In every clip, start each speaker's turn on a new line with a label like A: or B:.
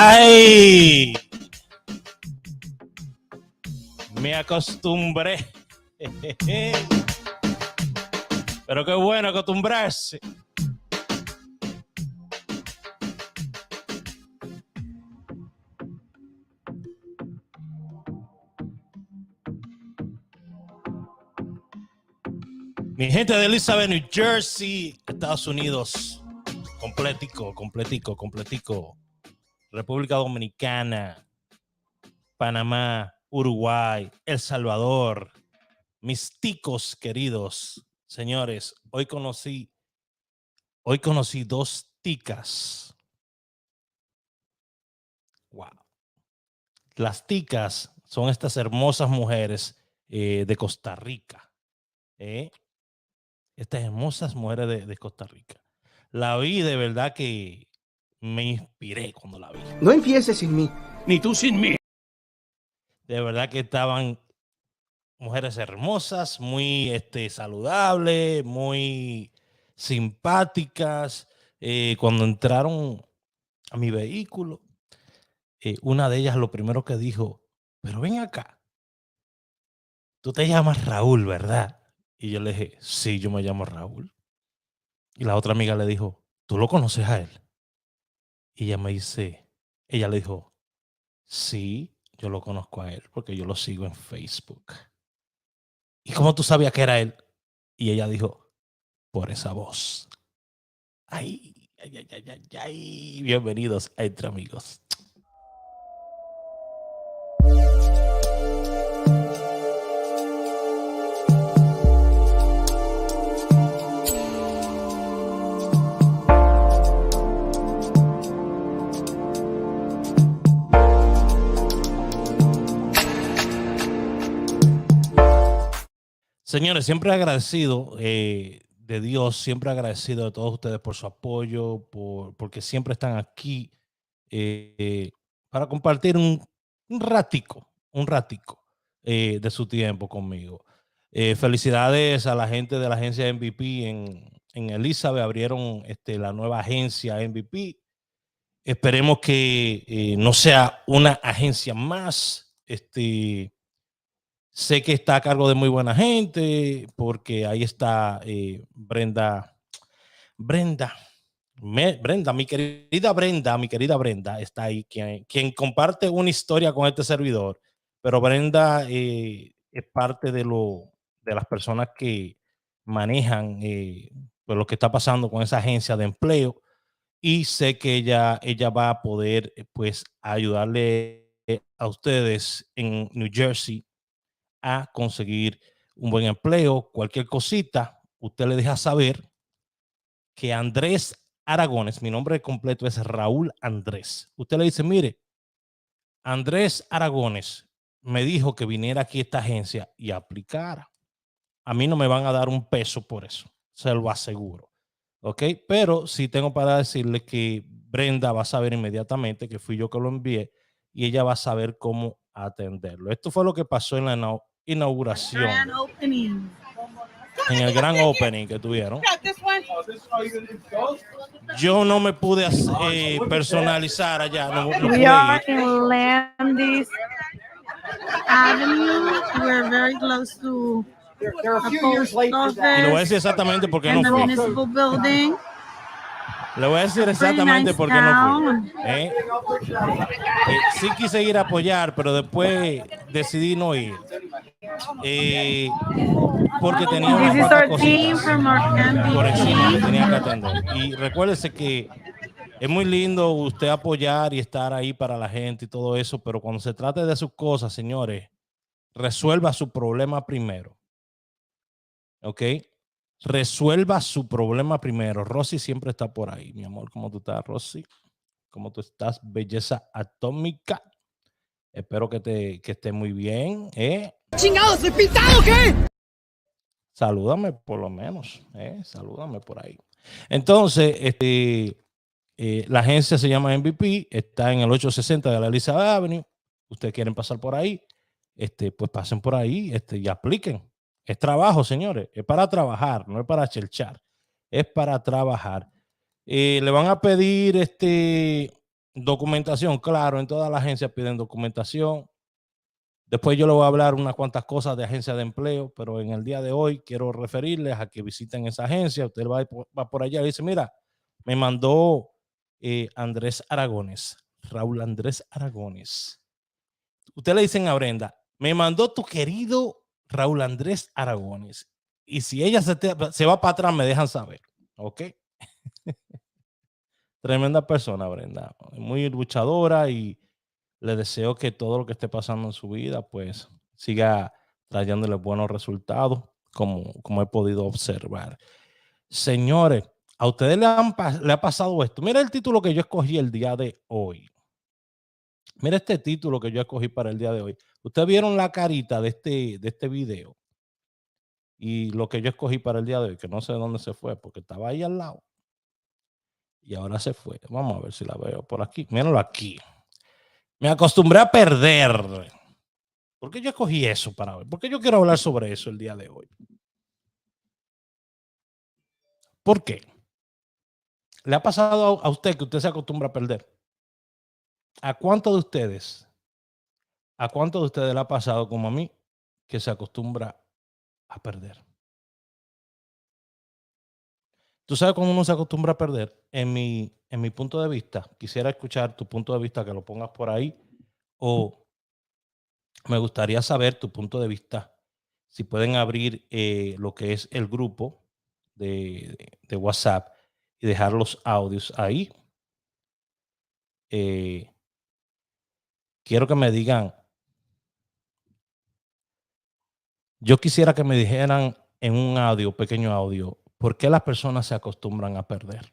A: ¡Ay! Me acostumbré. Pero qué bueno acostumbrarse. Mi gente de Elizabeth, New Jersey, Estados Unidos, completico. República Dominicana, Panamá, Uruguay, El Salvador, mis ticos queridos. Señores, hoy conocí dos ticas. Wow. Las ticas son estas hermosas mujeres de Costa Rica. Estas hermosas mujeres de Costa Rica. La vi, de verdad que me inspiré cuando la vi.
B: No empieces sin mí.
C: Ni tú sin mí.
A: De verdad que estaban mujeres hermosas, muy saludables, muy simpáticas. Cuando entraron a mi vehículo, una de ellas lo primero que dijo, pero ven acá, tú te llamas Raúl, ¿verdad? Y yo le dije, sí, yo me llamo Raúl. Y la otra amiga le dijo, ¿tú lo conoces a él? Y ella le dijo, sí, yo lo conozco a él porque yo lo sigo en Facebook. ¿Y cómo tú sabías que era él? Y ella dijo, por esa voz. Ay. Bienvenidos a Entre Amigos. Señores, siempre agradecido de Dios, siempre agradecido de todos ustedes por su apoyo, porque siempre están aquí para compartir un ratico de su tiempo conmigo. Felicidades a la gente de la agencia MVP en Elizabeth. Abrieron la nueva agencia MVP. Esperemos que no sea una agencia más. Sé que está a cargo de muy buena gente, porque ahí está Brenda, mi querida Brenda está ahí, quien comparte una historia con este servidor, pero Brenda es parte de las personas que manejan pues lo que está pasando con esa agencia de empleo, y sé que ella va a poder pues ayudarle a ustedes en New Jersey a conseguir un buen empleo. Cualquier cosita, usted le deja saber que Andrés Aragones, mi nombre completo es Raúl Andrés. Usted le dice, mire, Andrés Aragones me dijo que viniera aquí a esta agencia y aplicara. A mí no me van a dar un peso por eso, se lo aseguro. ¿Ok? Pero sí tengo para decirle que Brenda va a saber inmediatamente que fui yo que lo envié, y ella va a saber cómo atenderlo. Esto fue lo que pasó en la inauguración. En el gran opening que tuvieron. Yo no me pude personalizar allá. No
D: We are in Landis Avenue. We're very close to the post
A: Y le voy a
D: office
A: decir exactamente por qué
D: and
A: no
D: the
A: fui.
D: municipal building.
A: Le voy a decir exactamente por qué no fui. Sí quise ir a apoyar, pero después decidí no ir. Porque tenía unas
D: This is
A: cuantas
D: our team
A: cositas
D: from our
A: por encima que tenía que
D: MVP.
A: atender. Y recuérdese que es muy lindo usted apoyar y estar ahí para la gente y todo eso, pero cuando se trate de sus cosas, señores, resuelva su problema primero. ¿Ok? Resuelva su problema primero. Rosy siempre está por ahí, mi amor. ¿Cómo tú estás, Rosy? ¿Cómo tú estás, belleza atómica? Espero que esté muy bien.
C: ¡Chingados, soy pintado, qué!
A: Salúdame por lo menos. Salúdame por ahí. Entonces, la agencia se llama MVP. Está en el 860 de la Elizabeth Avenue. Ustedes quieren pasar por ahí, pues pasen por ahí y apliquen. Es trabajo, señores. Es para trabajar, no es para chelchar. Es para trabajar. Le van a pedir Documentación, claro, en todas las agencias piden documentación. Después yo le voy a hablar unas cuantas cosas de agencia de empleo, pero en el día de hoy quiero referirles a que visiten esa agencia. Usted va por allá y dice, mira, me mandó Andrés Aragones, Raúl Andrés Aragones. Usted le dicen a Brenda, me mandó tu querido Raúl Andrés Aragones. Y si ella se va para atrás, me dejan saber. ¿Ok? Tremenda persona, Brenda. Muy luchadora y le deseo que todo lo que esté pasando en su vida, pues, siga trayéndole buenos resultados, como he podido observar. Señores, a ustedes le ha pasado esto. Mira el título que yo escogí el día de hoy. Mira este título que yo escogí para el día de hoy. Ustedes vieron la carita de este video y lo que yo escogí para el día de hoy, que no sé dónde se fue porque estaba ahí al lado y ahora se fue. Vamos a ver si la veo por aquí. Mírenlo aquí. Me acostumbré a perder. ¿Por qué yo escogí eso para hoy? ¿Por qué yo quiero hablar sobre eso el día de hoy? ¿Por qué? ¿Le ha pasado a usted que usted se acostumbra a perder? ¿A cuántos de ustedes le ha pasado como a mí que se acostumbra a perder? ¿Tú sabes cómo uno se acostumbra a perder? En mi punto de vista, quisiera escuchar tu punto de vista, que lo pongas por ahí, o me gustaría saber tu punto de vista. Si pueden abrir lo que es el grupo de WhatsApp y dejar los audios ahí. Quiero que me digan, yo quisiera que me dijeran en un audio, pequeño audio, ¿por qué las personas se acostumbran a perder?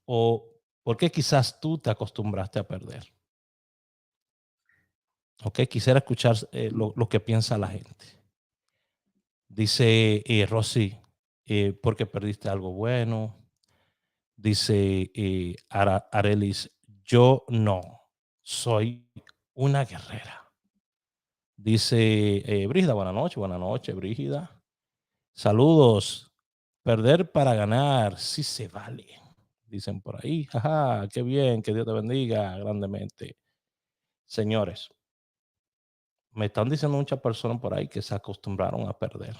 A: O ¿por qué quizás tú te acostumbraste a perder? Ok, quisiera escuchar lo que piensa la gente. Dice Rosy, porque perdiste algo bueno. Dice Arelis, yo no, soy una guerrera. Dice Brígida, buenas noches, Brígida. Saludos. Perder para ganar, sí se vale. Dicen por ahí, jaja, qué bien, que Dios te bendiga grandemente. Señores, me están diciendo muchas personas por ahí que se acostumbraron a perder.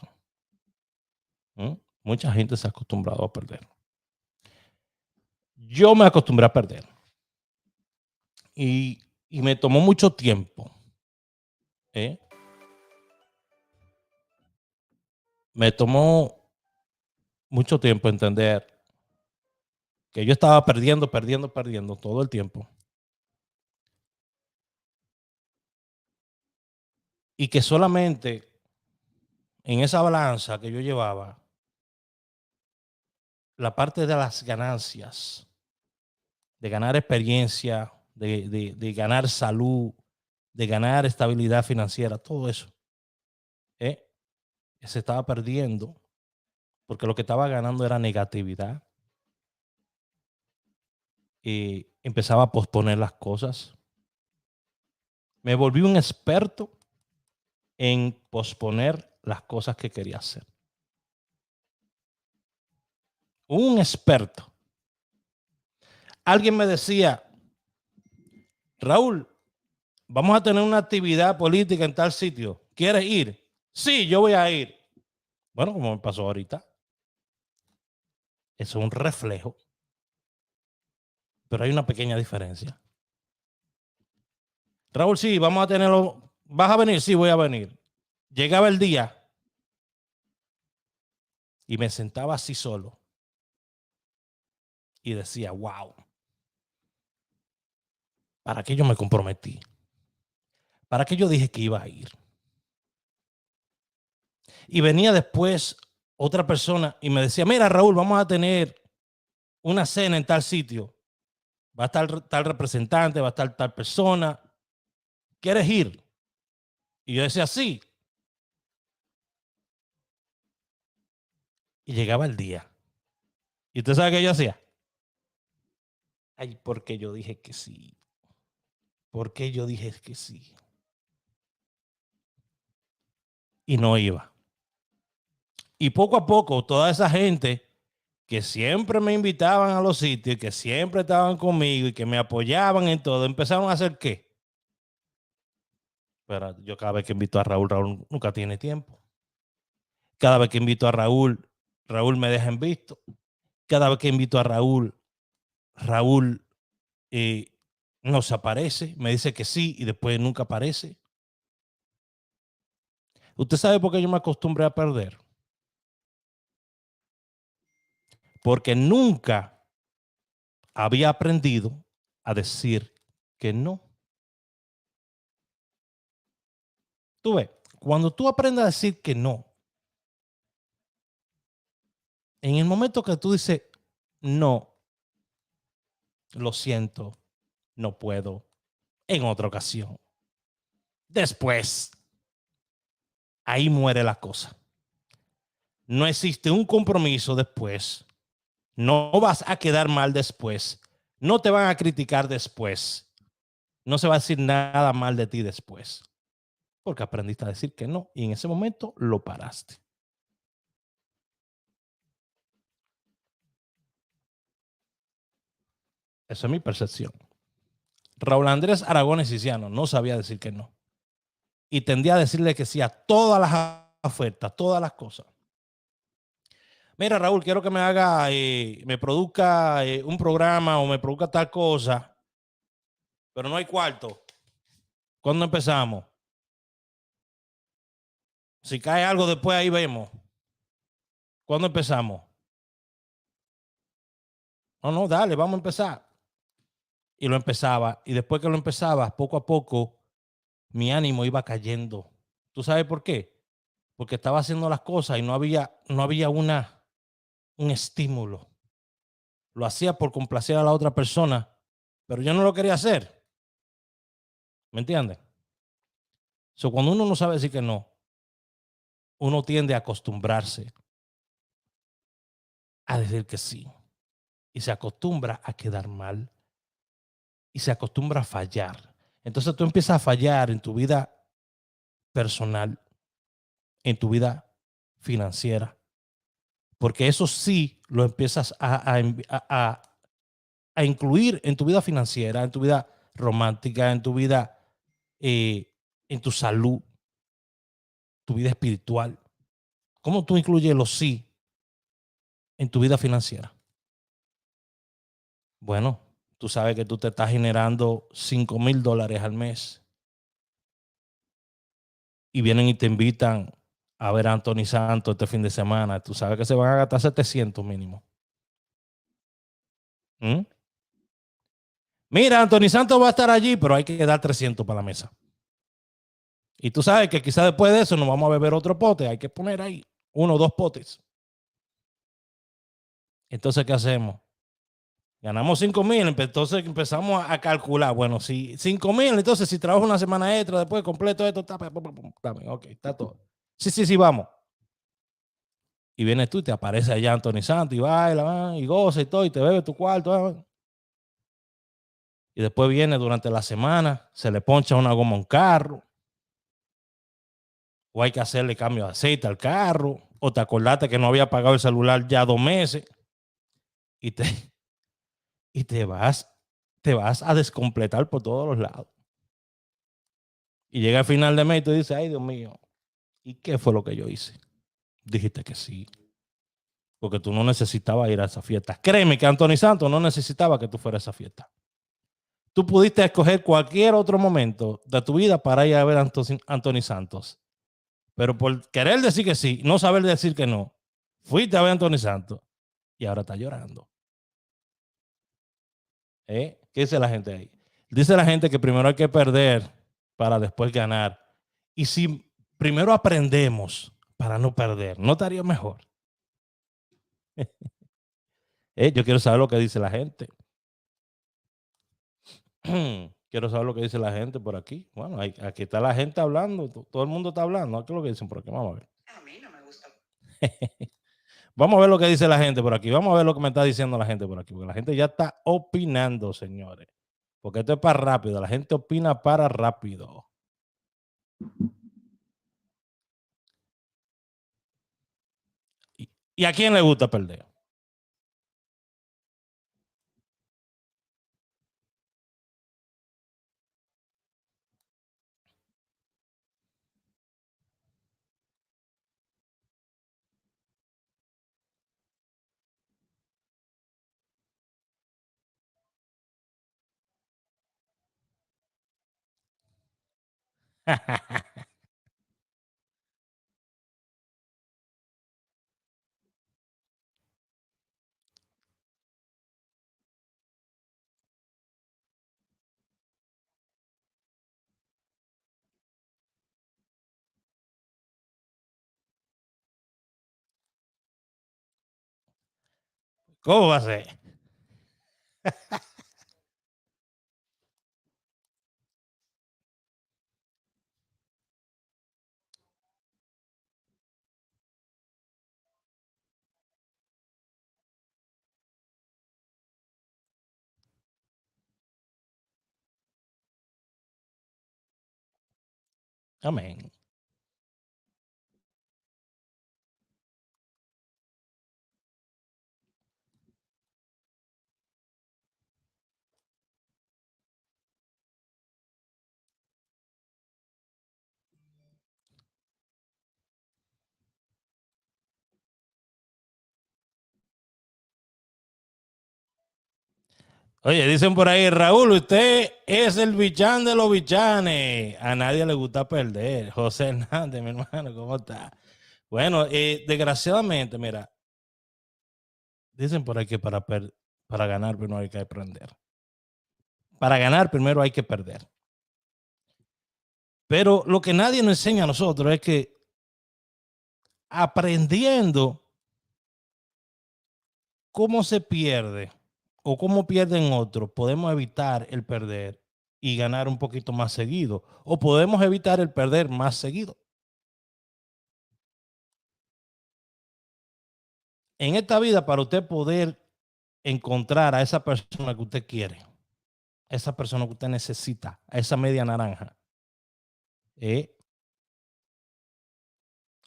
A: Mucha gente se ha acostumbrado a perder. Yo me acostumbré a perder. Y me tomó mucho tiempo. Me tomó mucho tiempo entender que yo estaba perdiendo todo el tiempo. Y que solamente en esa balanza que yo llevaba, la parte de las ganancias, de ganar experiencia, de ganar salud, de ganar estabilidad financiera, todo eso, se estaba perdiendo porque lo que estaba ganando era negatividad. Y empezaba a posponer las cosas. Me volví un experto en posponer las cosas que quería hacer. Un experto. Alguien me decía, Raúl, vamos a tener una actividad política en tal sitio. ¿Quieres ir? Sí, yo voy a ir. Bueno, como me pasó ahorita. Eso es un reflejo. Pero hay una pequeña diferencia. Raúl, sí, vamos a tenerlo. ¿Vas a venir? Sí, voy a venir. Llegaba el día y me sentaba así solo. Y decía, wow, ¿para qué yo me comprometí? ¿Para qué yo dije que iba a ir? Y venía después otra persona y me decía, mira, Raúl, vamos a tener una cena en tal sitio. Va a estar tal representante, va a estar tal persona. ¿Quieres ir? Y yo decía, sí. Y llegaba el día. ¿Y usted sabe qué yo hacía? Ay, porque yo dije que sí. ¿Por qué yo dije que sí? Y no iba. Y poco a poco, toda esa gente que siempre me invitaban a los sitios, que siempre estaban conmigo y que me apoyaban en todo, empezaron a hacer ¿qué? Pero yo cada vez que invito a Raúl, Raúl nunca tiene tiempo. Cada vez que invito a Raúl, Raúl me deja en visto. Cada vez que invito a Raúl, Raúl no se aparece, me dice que sí y después nunca aparece. ¿Usted sabe por qué yo me acostumbré a perder? Porque nunca había aprendido a decir que no. Tú ves, cuando tú aprendes a decir que no, en el momento que tú dices no, lo siento, no puedo, en otra ocasión, después, ahí muere la cosa. No existe un compromiso después. No vas a quedar mal después. No te van a criticar después. No se va a decir nada mal de ti después. Porque aprendiste a decir que no y en ese momento lo paraste. Esa es mi percepción. Raúl Andrés Aragones Siciano no sabía decir que no. Y tendía a decirle que sí a todas las ofertas, todas las cosas. Mira, Raúl, quiero que me haga, me produzca un programa o me produzca tal cosa, pero no hay cuarto. ¿Cuándo empezamos? Si cae algo después ahí vemos. ¿Cuándo empezamos? No, no, dale, vamos a empezar. Y lo empezaba. Y después que lo empezaba, poco a poco, mi ánimo iba cayendo. ¿Tú sabes por qué? Porque estaba haciendo las cosas y no había un estímulo. Lo hacía por complacer a la otra persona, pero yo no lo quería hacer. ¿Me entiendes? So, cuando uno no sabe decir que no, uno tiende a acostumbrarse a decir que sí. Y se acostumbra a quedar mal. Y se acostumbra a fallar. Entonces tú empiezas a fallar en tu vida personal, en tu vida financiera, porque eso sí lo empiezas a incluir en tu vida financiera, en tu vida romántica, en tu vida, en tu salud, tu vida espiritual. ¿Cómo tú incluyes los sí en tu vida financiera? Bueno, tú sabes que tú te estás generando $5,000 al mes y vienen y te invitan a ver a Anthony Santos este fin de semana. Tú sabes que se van a gastar 700 mínimo. ¿Mm? Mira, Anthony Santos va a estar allí, pero hay que dar 300 para la mesa. Y tú sabes que quizás después de eso nos vamos a beber otro pote. Hay que poner ahí 1 o 2 potes. Entonces, ¿qué hacemos? Ganamos 5,000, entonces empezamos a calcular. Bueno, si 5,000, entonces si trabajo una semana extra, después completo esto, está bien, ok, está todo. Sí, vamos. Y vienes tú y te aparece allá Anthony Santos y baila, y goza y todo, y te bebe tu cuarto. Y después viene durante la semana, se le poncha una goma a un carro, o hay que hacerle cambio de aceite al carro, o te acordaste que no había pagado el celular ya 2 meses, y te vas a descompletar por todos los lados. Y llega el final de mes y tú dices, ay Dios mío, ¿y qué fue lo que yo hice? Dijiste que sí, porque tú no necesitabas ir a esa fiesta. Créeme que Anthony Santos no necesitaba que tú fueras a esa fiesta. Tú pudiste escoger cualquier otro momento de tu vida para ir a ver a Anthony Santos. Pero por querer decir que sí, no saber decir que no, fuiste a ver a Anthony Santos y ahora está llorando. ¿Qué dice la gente ahí? Dice la gente que primero hay que perder para después ganar. Y si primero aprendemos para no perder, ¿no estaría mejor? Yo quiero saber lo que dice la gente. Quiero saber lo que dice la gente por aquí. Bueno, aquí está la gente hablando. Todo el mundo está hablando. ¿Qué es lo que dicen por aquí? Vamos a ver.
B: A mí no me gusta.
A: Vamos a ver lo que dice la gente por aquí. Vamos a ver lo que me está diciendo la gente por aquí. Porque la gente ya está opinando, señores. Porque esto es para rápido. La gente opina para rápido. ¿Y a quién le gusta perder? ¿Cómo va a ser? Amén. Oye, dicen por ahí, Raúl, usted es el bichán de los bichanes. A nadie le gusta perder. José Hernández, mi hermano, ¿cómo está? Bueno, desgraciadamente, mira, dicen por ahí que para ganar primero hay que aprender. Para ganar primero hay que perder. Pero lo que nadie nos enseña a nosotros es que aprendiendo cómo se pierde o cómo pierden otros, podemos evitar el perder y ganar un poquito más seguido. O podemos evitar el perder más seguido. En esta vida, para usted poder encontrar a esa persona que usted quiere, a esa persona que usted necesita, a esa media naranja,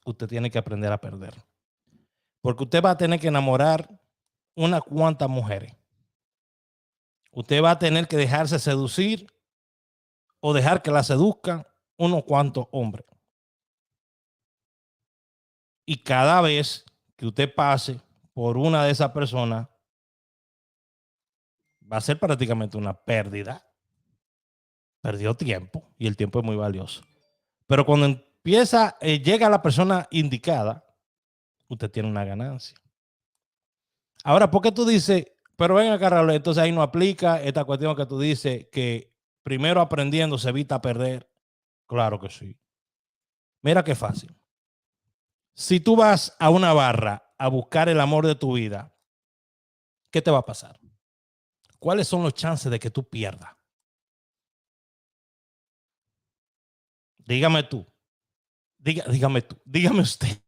A: usted tiene que aprender a perder. Porque usted va a tener que enamorar unas cuantas mujeres. Usted va a tener que dejarse seducir o dejar que la seduzcan unos cuantos hombres. Y cada vez que usted pase por una de esas personas, va a ser prácticamente una pérdida. Perdió tiempo y el tiempo es muy valioso. Pero cuando llega la persona indicada, usted tiene una ganancia. Ahora, ¿por qué tú dices, pero ven acá, Raúl, entonces ahí no aplica esta cuestión que tú dices que primero aprendiendo se evita perder? Claro que sí. Mira qué fácil. Si tú vas a una barra a buscar el amor de tu vida, ¿qué te va a pasar? ¿Cuáles son los chances de que tú pierdas? Dígame tú. Dígame tú. Dígame usted.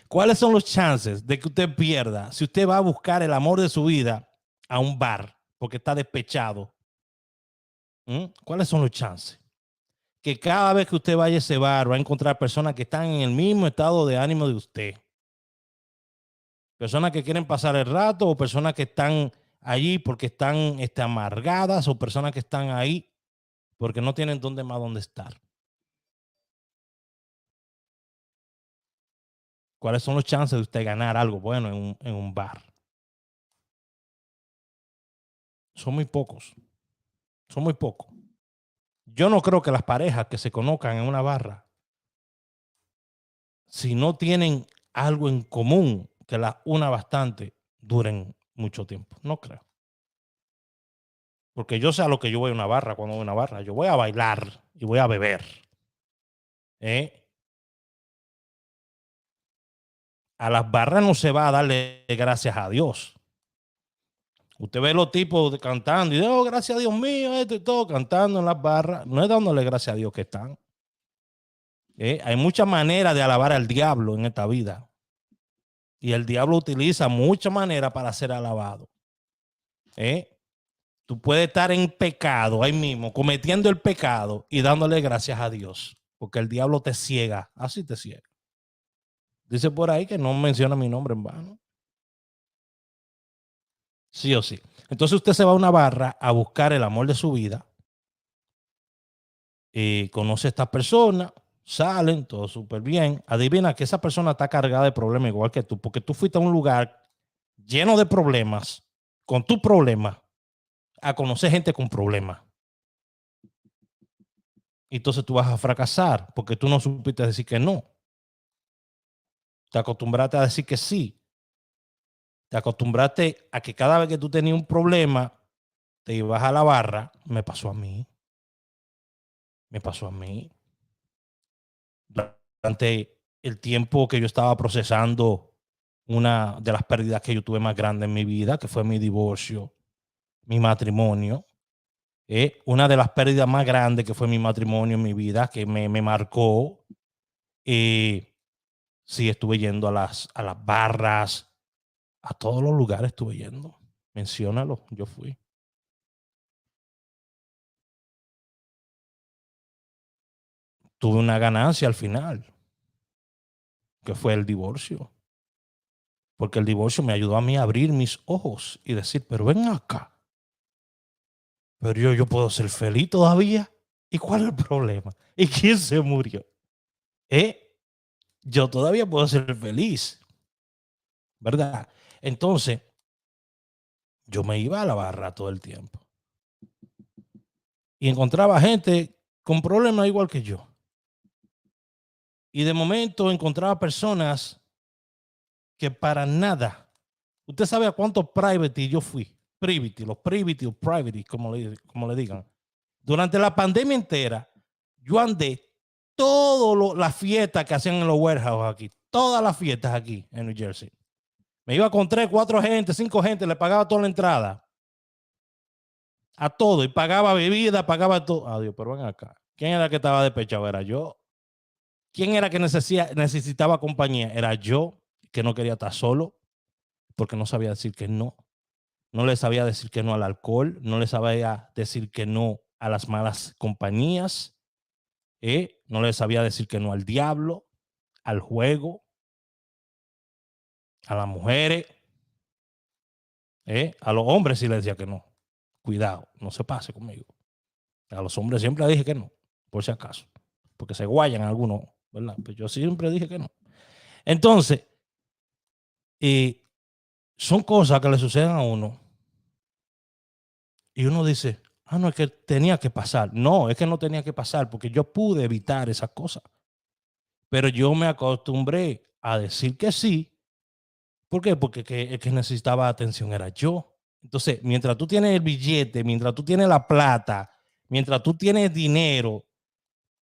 A: ¿Cuáles son los chances de que usted pierda si usted va a buscar el amor de su vida a un bar porque está despechado? ¿Cuáles son los chances? Que cada vez que usted vaya a ese bar va a encontrar personas que están en el mismo estado de ánimo de usted. Personas que quieren pasar el rato o personas que están allí porque están amargadas o personas que están ahí porque no tienen dónde estar. ¿Cuáles son los chances de usted ganar algo bueno en un bar? Son muy pocos. Son muy pocos. Yo no creo que las parejas que se conozcan en una barra, si no tienen algo en común que las una bastante, duren mucho tiempo. No creo. Porque yo sé a lo que yo voy a una barra cuando voy a una barra. Yo voy a bailar y voy a beber. A las barras no se va a darle gracias a Dios. Usted ve los tipos cantando y oh, gracias a Dios mío, esto y todo, cantando en las barras. No es dándole gracias a Dios que están. Hay muchas maneras de alabar al diablo en esta vida. Y el diablo utiliza muchas maneras para ser alabado. Tú puedes estar en pecado ahí mismo, cometiendo el pecado y dándole gracias a Dios. Porque el diablo te ciega, así te ciega. Dice por ahí que no menciona mi nombre en vano. Sí o sí. Entonces usted se va a una barra a buscar el amor de su vida. Conoce a esta persona, salen, todo súper bien. Adivina que esa persona está cargada de problemas igual que tú, porque tú fuiste a un lugar lleno de problemas, con tus problemas, a conocer gente con problemas. entonces tú vas a fracasar porque tú no supiste decir que no. Te acostumbraste a decir que sí. Te acostumbraste a que cada vez que tú tenías un problema, te ibas a la barra. Me pasó a mí. Me pasó a mí. Durante el tiempo que yo estaba procesando una de las pérdidas que yo tuve más grandes en mi vida, que fue mi divorcio, mi matrimonio. Una de las pérdidas más grandes que fue mi matrimonio en mi vida, que me marcó. Sí, estuve yendo a las barras, a todos los lugares estuve yendo. Menciónalo, yo fui. Tuve una ganancia al final, que fue el divorcio. Porque el divorcio me ayudó a mí a abrir mis ojos y decir, pero ven acá. Pero yo puedo ser feliz todavía. ¿Y cuál es el problema? ¿Y quién se murió? Yo todavía puedo ser feliz, ¿verdad? Entonces, yo me iba a la barra todo el tiempo. Y encontraba gente con problemas igual que yo. Y de momento encontraba personas que para nada. Usted sabe a cuántos private yo fui. Los private o private, como le digan. Durante la pandemia entera, yo andé todas las fiestas que hacían en los warehouses aquí. Todas las fiestas aquí en New Jersey. Me iba con 3, 4 gente, 5 gente, le pagaba toda la entrada. A todo. Y pagaba bebida, pagaba todo. Adiós, pero ven acá. ¿Quién era que estaba despechado? Era yo. ¿Quién era que necesitaba compañía? Era yo, que no quería estar solo, porque no sabía decir que no. No le sabía decir que no al alcohol, no le sabía decir que no a las malas compañías, no le sabía decir que no al diablo, al juego, a las mujeres, a los hombres sí le decía que no. Cuidado, no se pase conmigo. A los hombres siempre dije que no, por si acaso, porque se guayan algunos, ¿verdad? Pues yo siempre dije que no. Entonces, son cosas que le suceden a uno y uno dice, no, es que tenía que pasar. No, es que no tenía que pasar porque yo pude evitar esas cosas. Pero yo me acostumbré a decir que sí. ¿Por qué? Porque el que necesitaba atención era yo. Entonces, mientras tú tienes el billete, mientras tú tienes la plata, mientras tú tienes dinero,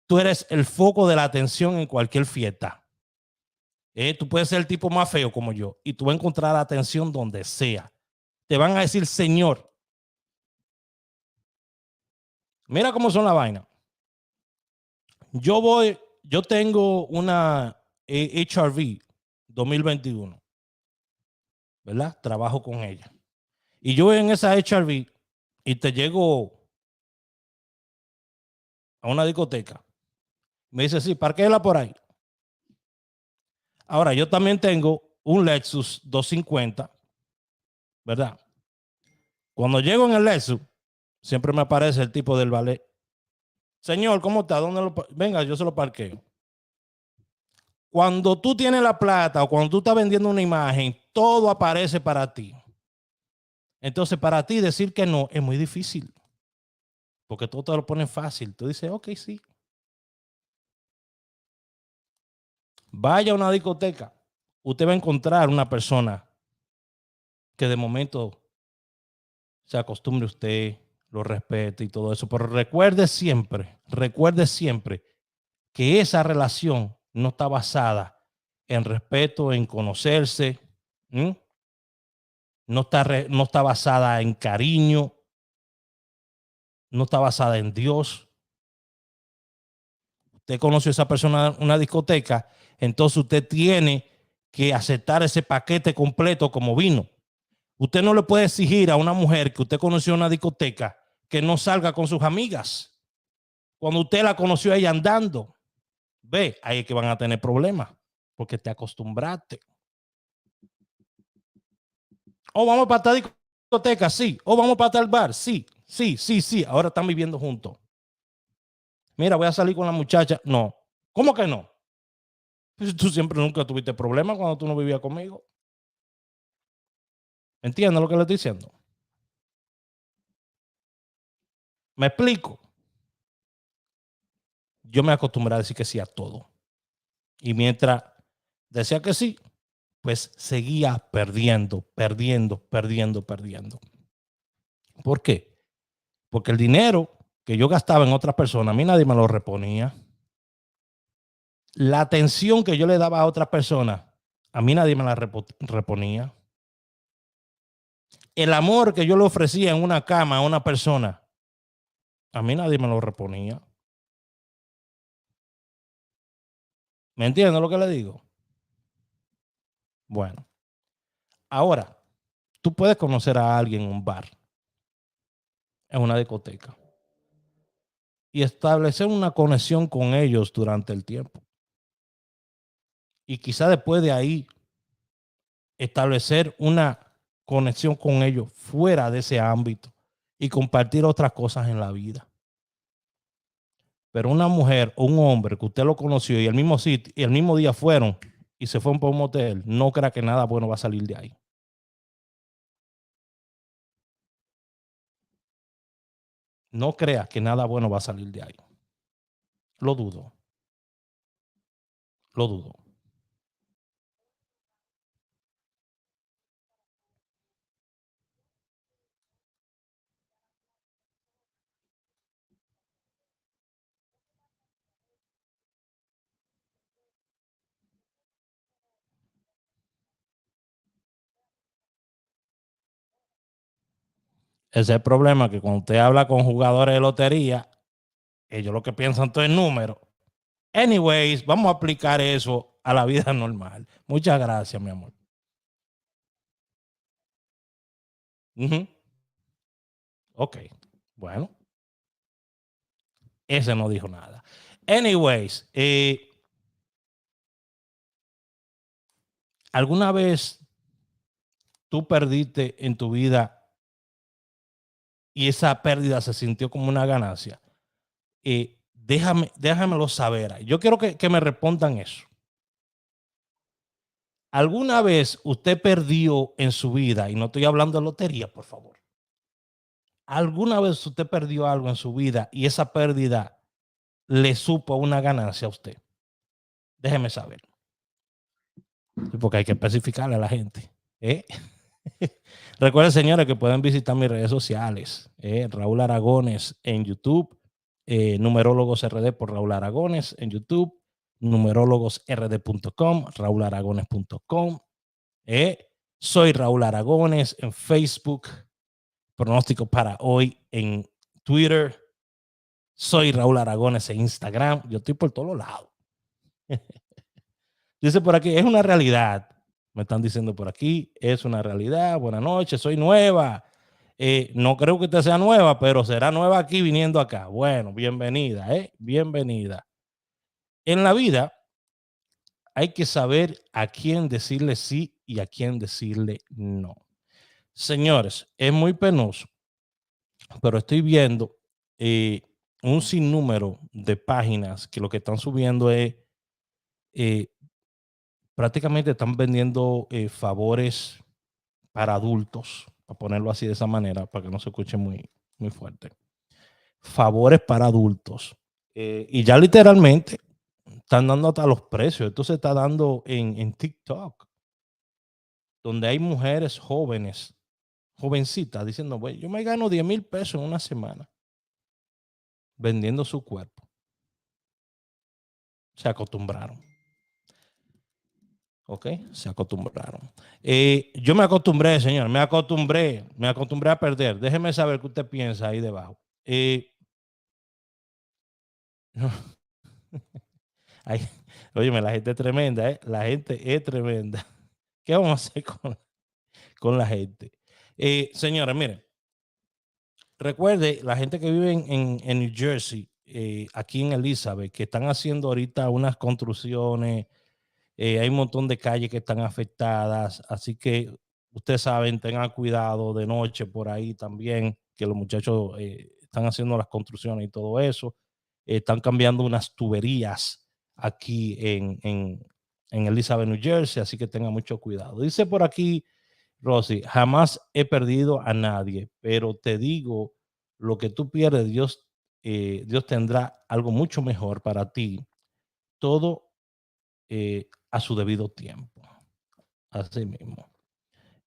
A: tú eres el foco de la atención en cualquier fiesta. Tú puedes ser el tipo más feo como yo y tú vas a encontrar atención donde sea. Te van a decir, señor, mira cómo son las vainas. Yo tengo una HRV 2021, ¿verdad? Trabajo con ella. Y yo voy en esa HRV y te llego a una discoteca. Me dice, sí, parquéala por ahí. Ahora, yo también tengo un Lexus 250, ¿verdad? Cuando llego en el Lexus, siempre me aparece el tipo del ballet. Señor, ¿cómo está? Venga, yo se lo parqueo. Cuando tú tienes la plata o cuando tú estás vendiendo una imagen, todo aparece para ti. Entonces, para ti decir que no es muy difícil. Porque todo te lo ponen fácil. Tú dices, ok, sí. Vaya a una discoteca. Usted va a encontrar una persona que de momento se acostumbre a usted, lo respete y todo eso. Pero recuerde siempre que esa relación no está basada en respeto, en conocerse. No está basada en cariño. No está basada en Dios. Usted conoció a esa persona en una discoteca, entonces usted tiene que aceptar ese paquete completo como vino. Usted no le puede exigir a una mujer que usted conoció en una discoteca que no salga con sus amigas. Cuando usted la conoció a ella andando, ahí es que van a tener problemas, porque te acostumbraste. O vamos para esta discoteca, sí. O vamos para tal bar, sí. Ahora están viviendo juntos. Mira, voy a salir con la muchacha. No. ¿Cómo que no? Pues tú siempre nunca tuviste problemas cuando tú no vivías conmigo. ¿Entiendes lo que le estoy diciendo? ¿Me explico? yo me acostumbré a decir que sí a todo. Y mientras decía que sí, pues seguía perdiendo. ¿Por qué? Porque el dinero que yo gastaba en otras personas, a mí nadie me lo reponía. La atención que yo le daba a otras personas, a mí nadie me la reponía. El amor que yo le ofrecía en una cama a una persona, a mí nadie me lo reponía. ¿Me entiendes lo que le digo? Bueno, ahora, tú puedes conocer a alguien en un bar, en una discoteca, y establecer una conexión con ellos durante el tiempo. Y quizá después de ahí, establecer una conexión con ellos fuera de ese ámbito y compartir otras cosas en la vida. Pero una mujer o un hombre que usted lo conoció y el mismo sitio y el mismo día fueron y se fueron por un motel, no crea que nada bueno va a salir de ahí. No crea que nada bueno va a salir de ahí. Lo dudo. Lo dudo. Ese es el problema, que cuando usted habla con jugadores de lotería, ellos lo que piensan todo es número. Anyways, vamos a aplicar eso a la vida normal. Muchas gracias, mi amor. Ok, bueno, ese no dijo nada. Anyways, ¿alguna vez tú perdiste en tu vida y esa pérdida se sintió como una ganancia? Déjamelo saber. Yo quiero que me respondan eso. ¿Alguna vez usted perdió en su vida, y no estoy hablando de lotería, por favor? ¿Alguna vez usted perdió algo en su vida y esa pérdida le supo una ganancia a usted? Déjeme saber. Porque hay que especificarle a la gente. Recuerden, señores, que pueden visitar mis redes sociales. Raúl Aragones en YouTube. Numerólogos RD por Raúl Aragones en YouTube. Numerólogosrd.com, raularagones.com. Soy Raúl Aragones en Facebook. Pronóstico para hoy en Twitter. Soy Raúl Aragones en Instagram. Yo estoy por todos lados. Dice por aquí, es una realidad. Me están diciendo por aquí, es una realidad. Buenas noches, soy nueva. No creo que usted sea nueva, pero será nueva aquí viniendo acá. Bueno, bienvenida, bienvenida. En la vida hay que saber a quién decirle sí y a quién decirle no. Señores, es muy penoso, pero estoy viendo un sinnúmero de páginas que lo que están subiendo es prácticamente están vendiendo favores para adultos, para ponerlo así de esa manera, para que no se escuche muy, muy fuerte. Favores para adultos. Y ya literalmente están dando hasta los precios. Esto se está dando en TikTok, donde hay mujeres jóvenes, jovencitas, diciendo, bueno, yo me gano 10,000 pesos en una semana vendiendo su cuerpo. Se acostumbraron. Ok, se acostumbraron. Yo me acostumbré, señor, me acostumbré a perder. Déjeme saber qué usted piensa ahí debajo. Ay, óyeme, la gente es tremenda, ¿eh? La gente es tremenda. ¿Qué vamos a hacer con la gente? Señores, miren, recuerde, la gente que vive en New Jersey, aquí en Elizabeth, que están haciendo ahorita unas construcciones, hay un montón de calles que están afectadas, así que ustedes saben, tengan cuidado de noche por ahí también, que los muchachos están haciendo las construcciones y todo eso. Están cambiando unas tuberías aquí en Elizabeth, New Jersey, así que tengan mucho cuidado. Dice por aquí, Rosy, jamás he perdido a nadie, pero te digo, lo que tú pierdes, Dios Dios tendrá algo mucho mejor para ti, todo a su debido tiempo. Así mismo.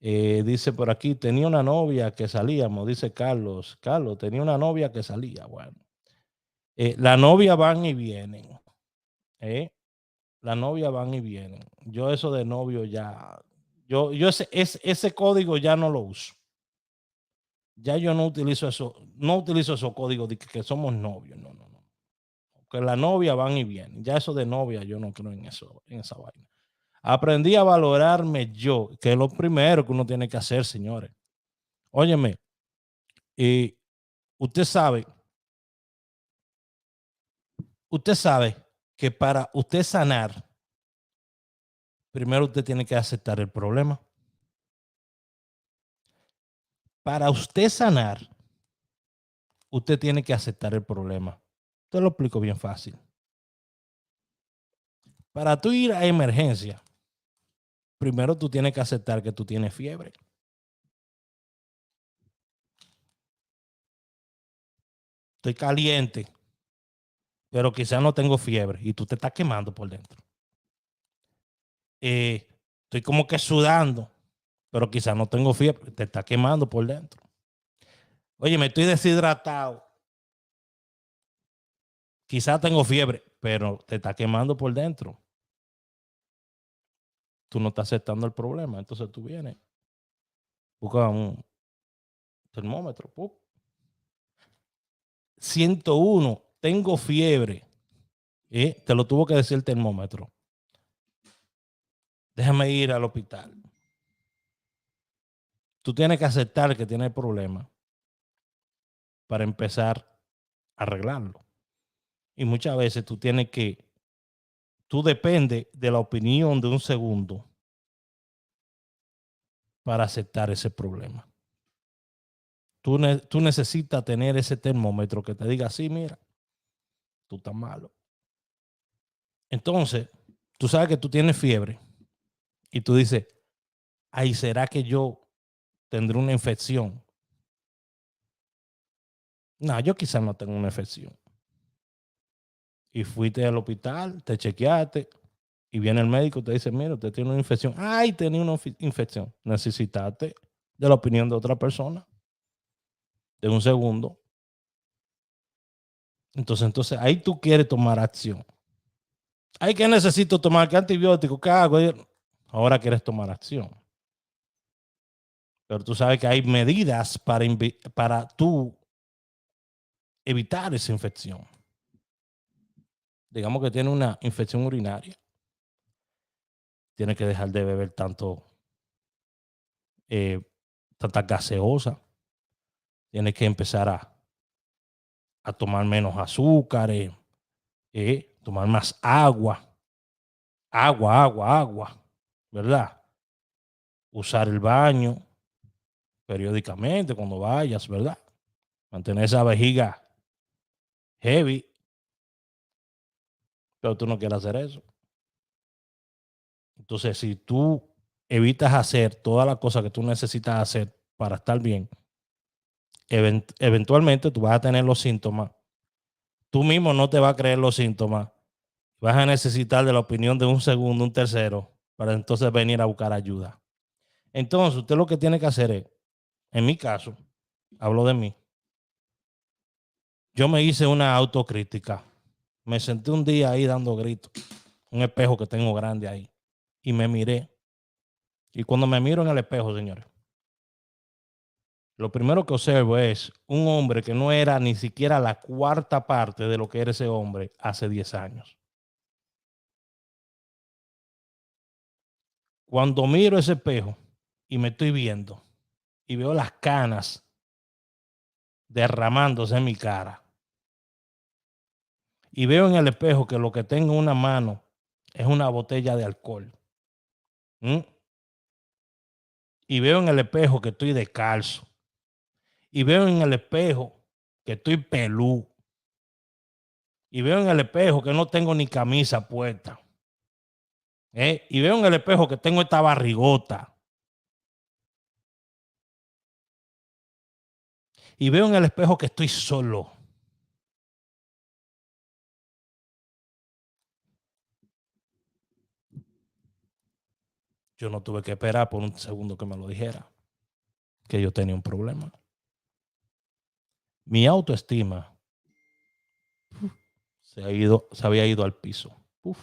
A: Dice por aquí, tenía una novia que salíamos, dice Carlos. Carlos, tenía una novia que salía. Bueno, la novia van y vienen. La novia van y vienen. Yo eso de novio ya, yo ese código ya no lo uso. Ya yo no utilizo eso, no utilizo esos códigos de que somos novios. No, no, no. Que la novia van y vienen. Ya eso de novia yo no creo en eso, en esa vaina. Aprendí a valorarme yo, que es lo primero que uno tiene que hacer, señores. Óyeme, usted sabe que para usted sanar, primero usted tiene que aceptar el problema. Para usted sanar, usted tiene que aceptar el problema. Te lo explico bien fácil. Para tú ir a emergencia, primero tú tienes que aceptar que tú tienes fiebre. Estoy caliente, pero quizás no tengo fiebre y tú te estás quemando por dentro. Estoy como que sudando, pero quizás no tengo fiebre, te está quemando por dentro. Oye, me estoy deshidratado. Quizás tengo fiebre, pero te está quemando por dentro. Tú no estás aceptando el problema, entonces tú vienes, busca un termómetro. 101, tengo fiebre. Te lo tuvo que decir el termómetro. Déjame ir al hospital. Tú tienes que aceptar que tienes el problema para empezar a arreglarlo. Y muchas veces tú dependes de la opinión de un segundo para aceptar ese problema. Tú necesitas tener ese termómetro que te diga, sí, mira, tú estás malo. Entonces, tú sabes que tú tienes fiebre y tú dices, ay, ¿será que yo tendré una infección? No, yo quizás no tengo una infección. Y fuiste al hospital, te chequeaste y viene el médico y te dice, mira, usted tiene una infección. Ay, tenía una infección. Necesitaste de la opinión de otra persona, de un segundo. Entonces ahí tú quieres tomar acción. Ay, ¿qué necesito tomar? ¿Qué antibiótico? ¿Qué hago? Ahora quieres tomar acción. Pero tú sabes que hay medidas para tú evitar esa infección. Digamos que tiene una infección urinaria. Tienes que dejar de beber tanta gaseosa. Tienes que empezar a tomar menos azúcares, tomar más agua, ¿verdad? Usar el baño periódicamente cuando vayas, ¿verdad? Mantener esa vejiga heavy, pero tú no quieres hacer eso. Entonces, si tú evitas hacer todas las cosas que tú necesitas hacer para estar bien, eventualmente tú vas a tener los síntomas. Tú mismo no te vas a creer los síntomas. Vas a necesitar de la opinión de un segundo, un tercero, para entonces venir a buscar ayuda. Entonces, usted lo que tiene que hacer es, en mi caso, hablo de mí, yo me hice una autocrítica. Me senté un día ahí dando gritos, un espejo que tengo grande ahí, y me miré. Y cuando me miro en el espejo, señores, lo primero que observo es un hombre que no era ni siquiera la cuarta parte de lo que era ese hombre hace 10 años. Cuando miro ese espejo y me estoy viendo y veo las canas derramándose en mi cara y veo en el espejo que lo que tengo en una mano es una botella de alcohol. Y veo en el espejo que estoy descalzo. Y veo en el espejo que estoy pelú. Y veo en el espejo que no tengo ni camisa puesta. Y veo en el espejo que tengo esta barrigota. Y veo en el espejo que estoy solo. Yo no tuve que esperar por un segundo que me lo dijera, que yo tenía un problema. Mi autoestima se había ido al piso. Uf,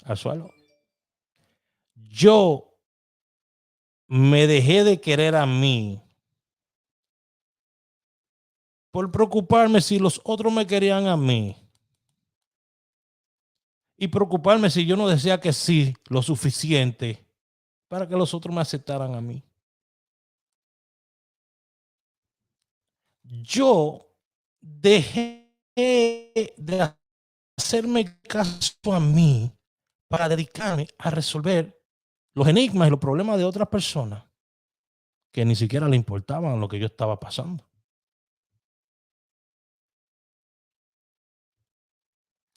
A: al suelo. Yo me dejé de querer a mí por preocuparme si los otros me querían a mí. Y preocuparme si yo no decía que sí lo suficiente para que los otros me aceptaran a mí. Yo dejé de hacerme caso a mí para dedicarme a resolver los enigmas y los problemas de otras personas que ni siquiera le importaban lo que yo estaba pasando.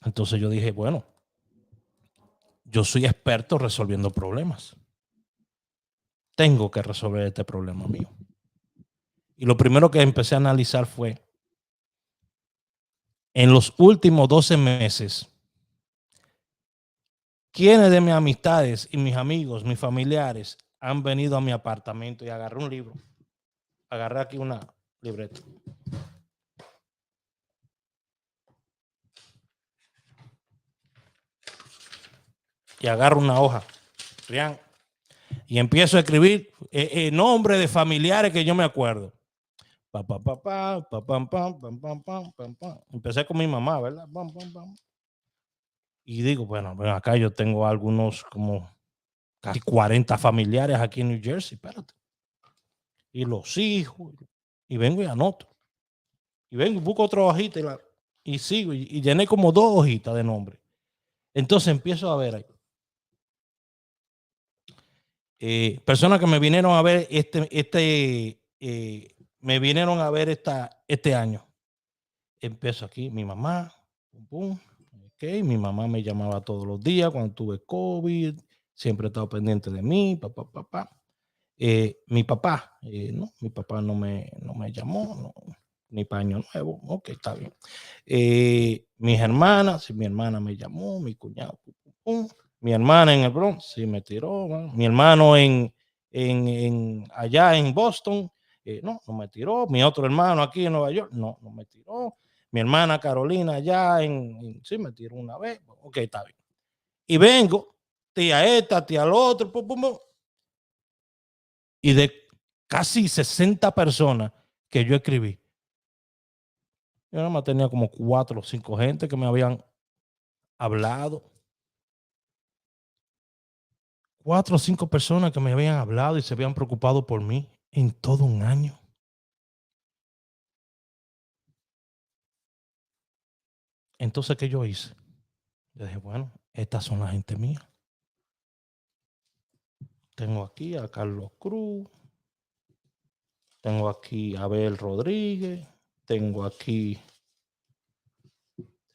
A: Entonces yo dije, bueno, yo soy experto resolviendo problemas. Tengo que resolver este problema mío. Y lo primero que empecé a analizar fue, en los últimos 12 meses, ¿quiénes de mis amistades y mis amigos, mis familiares, han venido a mi apartamento? Y agarré un libro. Agarré aquí una libreta. Y agarro una hoja. Y empiezo a escribir nombres de familiares que yo me acuerdo. Empecé con mi mamá, ¿verdad? Y digo, bueno, acá yo tengo algunos como casi 40 familiares aquí en New Jersey, espérate. Y los hijos, y vengo y anoto. Y vengo y busco otra hojita y sigo, y llené como 2 hojitas de nombre. Entonces empiezo a ver ahí. Personas que me vinieron a ver me vinieron a ver este año. Empiezo aquí, mi mamá, okay, mi mamá me llamaba todos los días cuando tuve COVID, siempre estaba pendiente de mí, mi papá, no, mi papá no me llamó, no, ni paño nuevo, ok, está bien. Mis hermanas, mi hermana me llamó, mi cuñado, mi hermana en el Bronx, sí me tiró, ¿no? Mi hermano allá en Boston, no me tiró, mi otro hermano aquí en Nueva York, no me tiró, mi hermana Carolina allá sí me tiró una vez, ok, está bien. Y vengo, tía esta, tía lo otro, y de casi 60 personas que yo escribí, yo nada más tenía como 4 o 5 gente que me habían hablado. 4 o 5 personas que me habían hablado y se habían preocupado por mí en todo un año. Entonces, ¿qué yo hice? Yo dije, bueno, estas son la gente mía. Tengo aquí a Carlos Cruz, tengo aquí a Abel Rodríguez, tengo aquí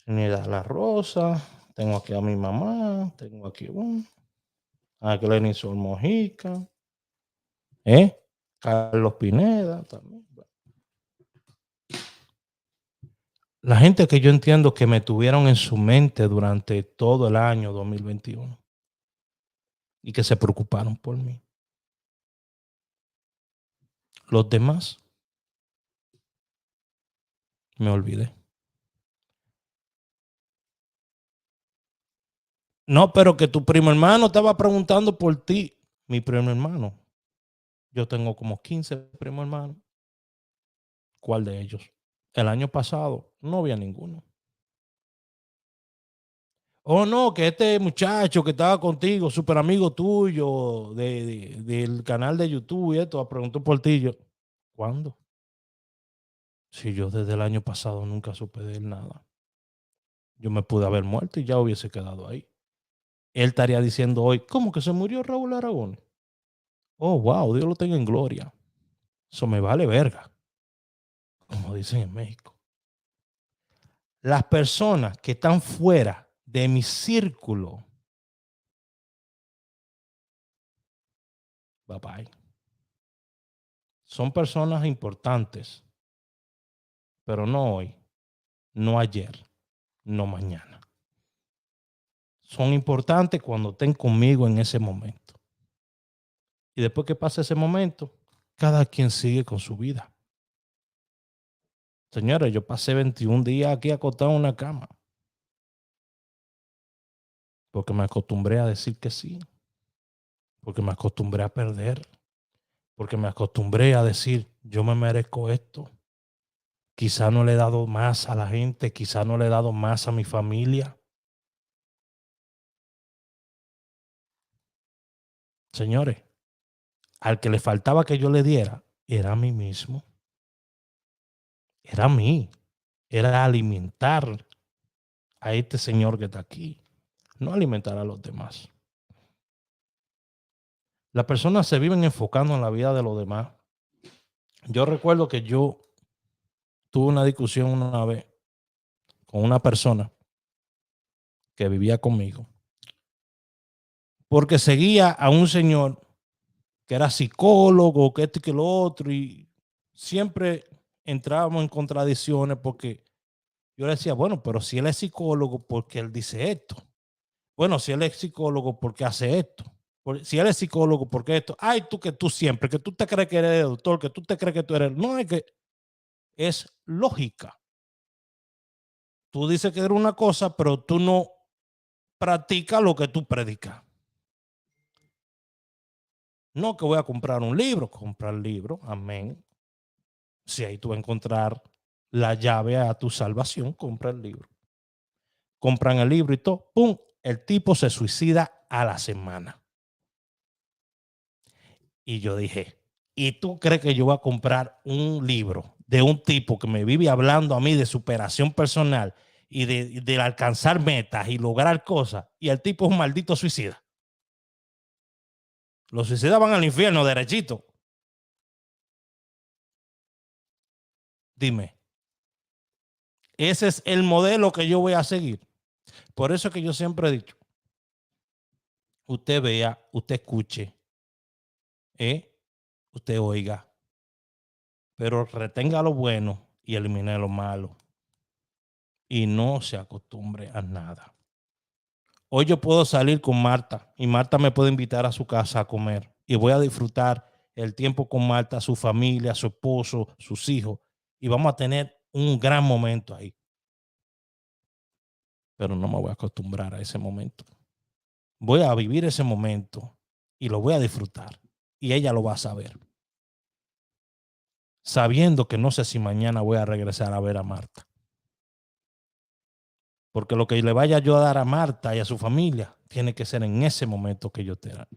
A: Trinidad La Rosa, tengo aquí a mi mamá, tengo aquí a Glenny Sol Mojica, Carlos Pineda también. La gente que yo entiendo que me tuvieron en su mente durante todo el año 2021 y que se preocuparon por mí. Los demás me olvidé. No, pero que tu primo hermano estaba preguntando por ti. Mi primo hermano. Yo tengo como 15 primos hermanos. ¿Cuál de ellos? El año pasado no había ninguno. Oh, no, que este muchacho que estaba contigo, súper amigo tuyo del canal de YouTube y esto, preguntó por ti. Yo, ¿cuándo? Si yo desde el año pasado nunca supe de él nada. Yo me pude haber muerto y ya hubiese quedado ahí. Él estaría diciendo hoy, ¿cómo que se murió Raúl Aragón? Oh, wow, Dios lo tenga en gloria. Eso me vale verga, como dicen en México. Las personas que están fuera de mi círculo, bye bye. Son personas importantes, pero no hoy, no ayer, no mañana. son importantes cuando estén conmigo en ese momento. Y después que pase ese momento, cada quien sigue con su vida. Señores, yo pasé 21 días aquí acostado en una cama. Porque me acostumbré a decir que sí. Porque me acostumbré a perder. Porque me acostumbré a decir, yo me merezco esto. Quizá no le he dado más a la gente. Quizá no le he dado más a mi familia. Señores, al que le faltaba que yo le diera, era a mí mismo. Era a mí. Era alimentar a este señor que está aquí. No alimentar a los demás. Las personas se viven enfocando en la vida de los demás. Yo recuerdo que yo tuve una discusión una vez con una persona que vivía conmigo porque seguía a un señor que era psicólogo, que esto y que lo otro, y siempre entrábamos en contradicciones porque yo le decía, bueno, pero si él es psicólogo, ¿por qué él dice esto? Bueno, si él es psicólogo, ¿por qué hace esto? Si él es psicólogo, ¿por qué esto? Ay, tú siempre, que tú te crees que eres doctor, que tú te crees que tú eres... No, es que es lógica. Tú dices que eres una cosa, pero tú no practicas lo que tú predicas. No que voy a comprar un libro, comprar libro, amén. Si ahí tú vas a encontrar la llave a tu salvación, compra el libro. Compran el libro y todo, ¡pum! El tipo se suicida a la semana. Y yo dije, ¿y tú crees que yo voy a comprar un libro de un tipo que me vive hablando a mí de superación personal y de alcanzar metas y lograr cosas? Y el tipo es un maldito suicida. Los suicidas van al infierno derechito. Dime, ese es el modelo que yo voy a seguir. Por eso es que yo siempre he dicho, usted vea, usted escuche, usted oiga, pero retenga lo bueno y elimine lo malo. Y no se acostumbre a nada. Hoy yo puedo salir con Marta y Marta me puede invitar a su casa a comer y voy a disfrutar el tiempo con Marta, su familia, su esposo, sus hijos, y vamos a tener un gran momento ahí. Pero no me voy a acostumbrar a ese momento. Voy a vivir ese momento y lo voy a disfrutar y ella lo va a saber. Sabiendo que no sé si mañana voy a regresar a ver a Marta. Porque lo que le vaya yo a dar a Marta y a su familia tiene que ser en ese momento que yo te da.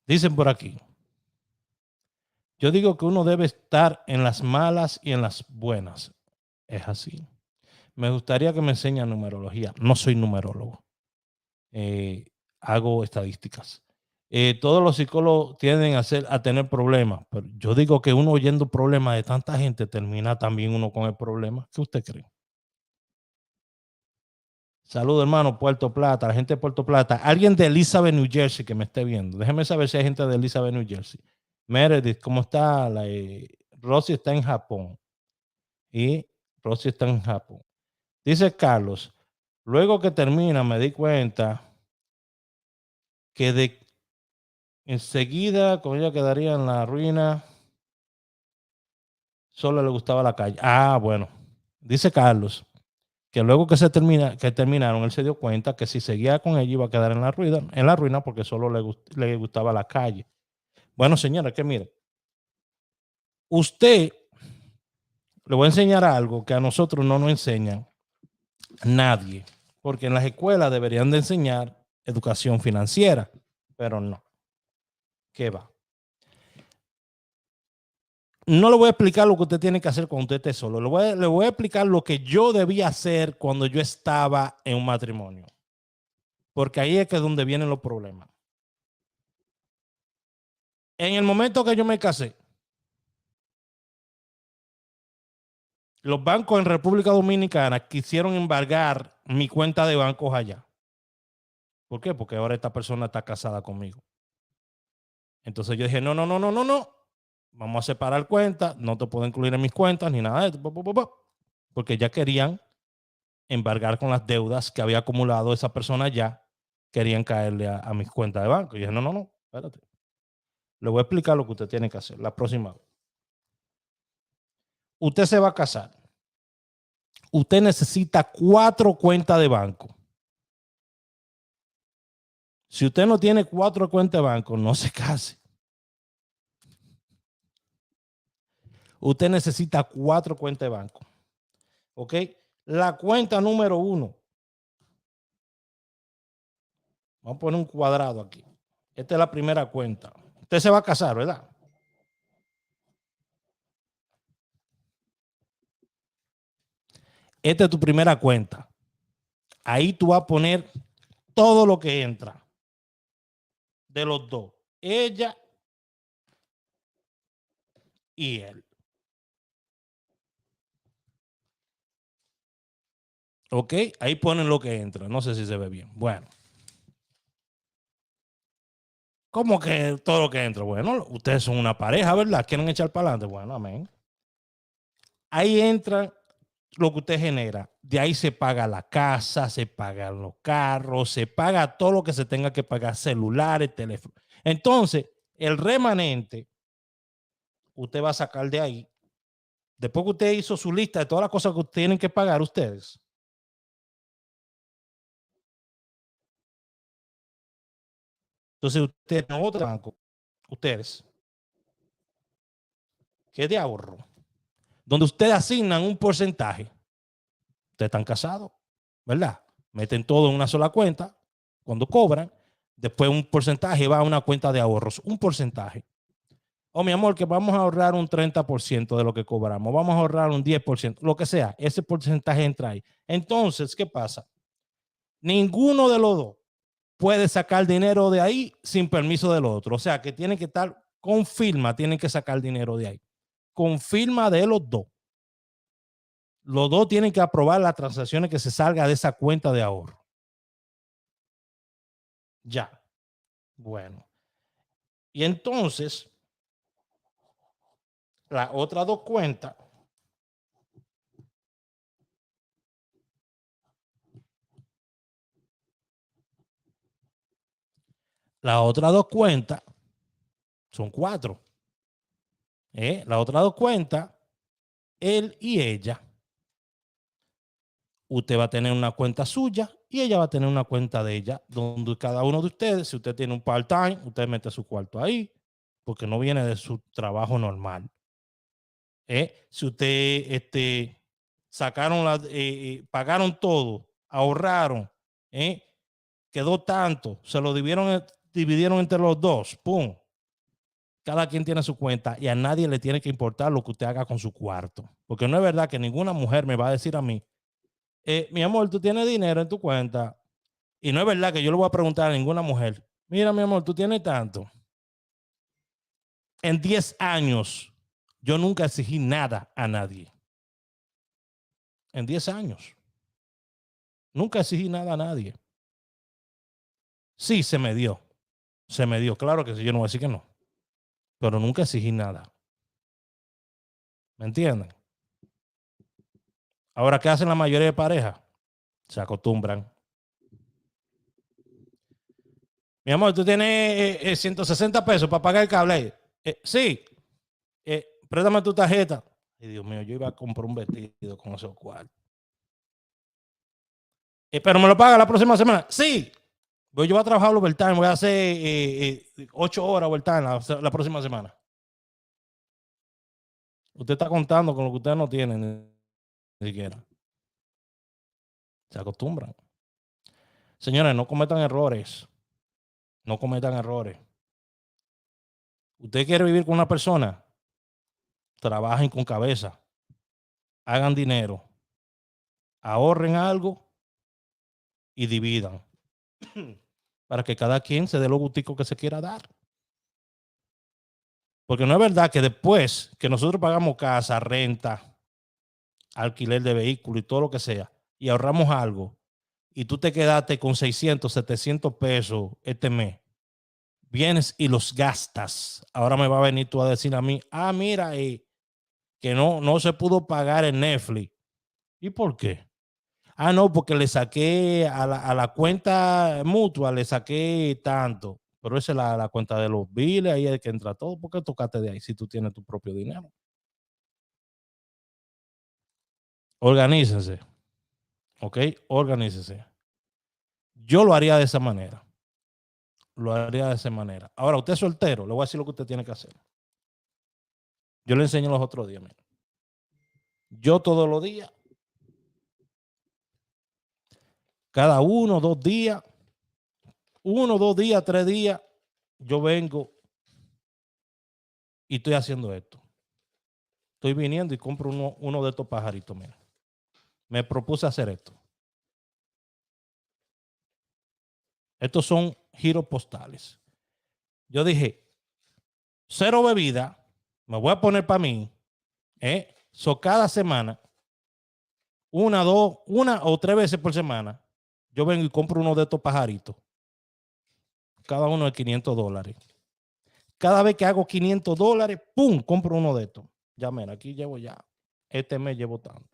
A: Dicen por aquí, yo digo que uno debe estar en las malas y en las buenas. Es así. Me gustaría que me enseñen numerología. No soy numerólogo. Hago estadísticas. Todos los psicólogos tienden a tener problemas, pero yo digo que uno oyendo problemas de tanta gente termina también uno con el problema. ¿Qué usted cree? Saludos, hermano, Puerto Plata, la gente de Puerto Plata. Alguien de Elizabeth, New Jersey, que me esté viendo. Déjeme saber si hay gente de Elizabeth, New Jersey. Meredith, ¿cómo está? Rosy está en Japón. Y Rosy está en Japón. Dice Carlos, luego que termina me di cuenta que enseguida con ella quedaría en la ruina. Solo le gustaba la calle. Ah, bueno. Dice Carlos que luego que terminaron, él se dio cuenta que si seguía con ella iba a quedar en la ruina porque solo le gustaba la calle. Bueno, señora, que mire, usted le voy a enseñar algo que a nosotros no nos enseñan nadie, porque en las escuelas deberían de enseñar educación financiera, pero no. ¿Qué va? No le voy a explicar lo que usted tiene que hacer cuando usted esté solo. Le voy a explicar lo que yo debía hacer cuando yo estaba en un matrimonio. Porque ahí es que es donde vienen los problemas. En el momento que yo me casé, los bancos en República Dominicana quisieron embargar mi cuenta de bancos allá. ¿Por qué? Porque ahora esta persona está casada conmigo. Entonces yo dije, no. vamos a separar cuentas, no te puedo incluir en mis cuentas ni nada de esto, porque ya querían embargar con las deudas que había acumulado esa persona ya, querían caerle a mis cuentas de banco. Y dije, no, espérate. Le voy a explicar lo que usted tiene que hacer la próxima vez. Usted se va a casar. Usted necesita 4 cuentas de banco. Si usted no tiene 4 cuentas de banco, no se case. Usted necesita 4 cuentas de banco. ¿Ok? La cuenta número 1. Vamos a poner un cuadrado aquí. Esta es la primera cuenta. Usted se va a casar, ¿verdad? Esta es tu primera cuenta. Ahí tú vas a poner todo lo que entra de los dos. Ella y él. ¿Ok? Ahí ponen lo que entra. No sé si se ve bien. Bueno. ¿Cómo que todo lo que entra? Bueno, ustedes son una pareja, ¿verdad? ¿Quieren echar para adelante? Bueno, amén. Ahí entra lo que usted genera. De ahí se paga la casa, se pagan los carros, se paga todo lo que se tenga que pagar, celulares, teléfono. Entonces, el remanente, usted va a sacar de ahí. Después que usted hizo su lista de todas las cosas que tienen que pagar ustedes, entonces usted en otro banco, ustedes, que es de ahorro, donde ustedes asignan un porcentaje. Ustedes están casados, ¿verdad? Meten todo en una sola cuenta. Cuando cobran, después un porcentaje va a una cuenta de ahorros. Un porcentaje. Oh, mi amor, que vamos a ahorrar un 30% de lo que cobramos. Vamos a ahorrar un 10%, lo que sea. Ese porcentaje entra ahí. Entonces, ¿qué pasa? Ninguno de los dos puede sacar dinero de ahí sin permiso del otro. O sea, que tienen que estar con firma, tienen que sacar dinero de ahí. Con firma de los dos. Los dos tienen que aprobar las transacciones que se salga de esa cuenta de ahorro. Ya. Bueno. Y entonces, las otras 2 cuentas, son 4. Las otras 2 cuentas, él y ella. Usted va a tener una cuenta suya y ella va a tener una cuenta de ella, donde cada uno de ustedes, si usted tiene un part-time, usted mete su cuarto ahí, porque no viene de su trabajo normal. Si usted sacaron pagaron todo, ahorraron, quedó tanto, se lo dividieron entre los dos, ¡pum! Cada quien tiene su cuenta y a nadie le tiene que importar lo que usted haga con su cuarto. Porque no es verdad que ninguna mujer me va a decir a mí, mi amor, tú tienes dinero en tu cuenta. Y no es verdad que yo le voy a preguntar a ninguna mujer, mira, mi amor, tú tienes tanto. En 10 años, yo nunca exigí nada a nadie. En 10 años. Nunca exigí nada a nadie. Sí, se me dio. Se me dio. Claro que sí, yo no voy a decir que no. Pero nunca exigí nada. ¿Me entienden? Ahora, ¿qué hacen la mayoría de parejas? Se acostumbran. Mi amor, tú tienes 160 pesos para pagar el cable. Sí. Préstame tu tarjeta. Ay, Dios mío, yo iba a comprar un vestido con esos cuartos. Pero me lo paga la próxima semana. Sí. Yo voy a trabajar overtime. Voy a hacer 8 horas overtime la próxima semana. Usted está contando con lo que usted no tiene ni siquiera. Se acostumbran. Señores, no cometan errores. No cometan errores. Usted quiere vivir con una persona, trabajen con cabeza. Hagan dinero. Ahorren algo y dividan. Para que cada quien se dé los gusticos que se quiera dar. Porque no es verdad que después que nosotros pagamos casa, renta, alquiler de vehículo y todo lo que sea, y ahorramos algo, y tú te quedaste con 600, 700 pesos este mes, vienes y los gastas. Ahora me va a venir tú a decir a mí, mira, que no se pudo pagar en Netflix. ¿Y por qué? No, porque le saqué a la cuenta mutua, le saqué tanto. Pero esa es la cuenta de los biles, ahí es que entra todo. ¿Por qué tocaste de ahí si tú tienes tu propio dinero? Organícense, ¿ok? Organícense. Yo lo haría de esa manera. Lo haría de esa manera. Ahora, usted es soltero, le voy a decir lo que usted tiene que hacer. Yo le enseño los otros días, mira. Yo todos los días, cada 1, 2 días, 1, 2 días, 3 días, yo vengo y estoy haciendo esto. Estoy viniendo y compro uno de estos pajaritos, mira. Me propuse hacer esto. Estos son giros postales. Yo dije, 0 bebida, me voy a poner para mí, cada semana, 1, 2, 1 o 3 veces por semana, yo vengo y compro uno de estos pajaritos. Cada uno de $500. Cada vez que hago $500, ¡pum!, compro uno de estos. Ya, mira, aquí llevo ya. Este mes llevo tanto.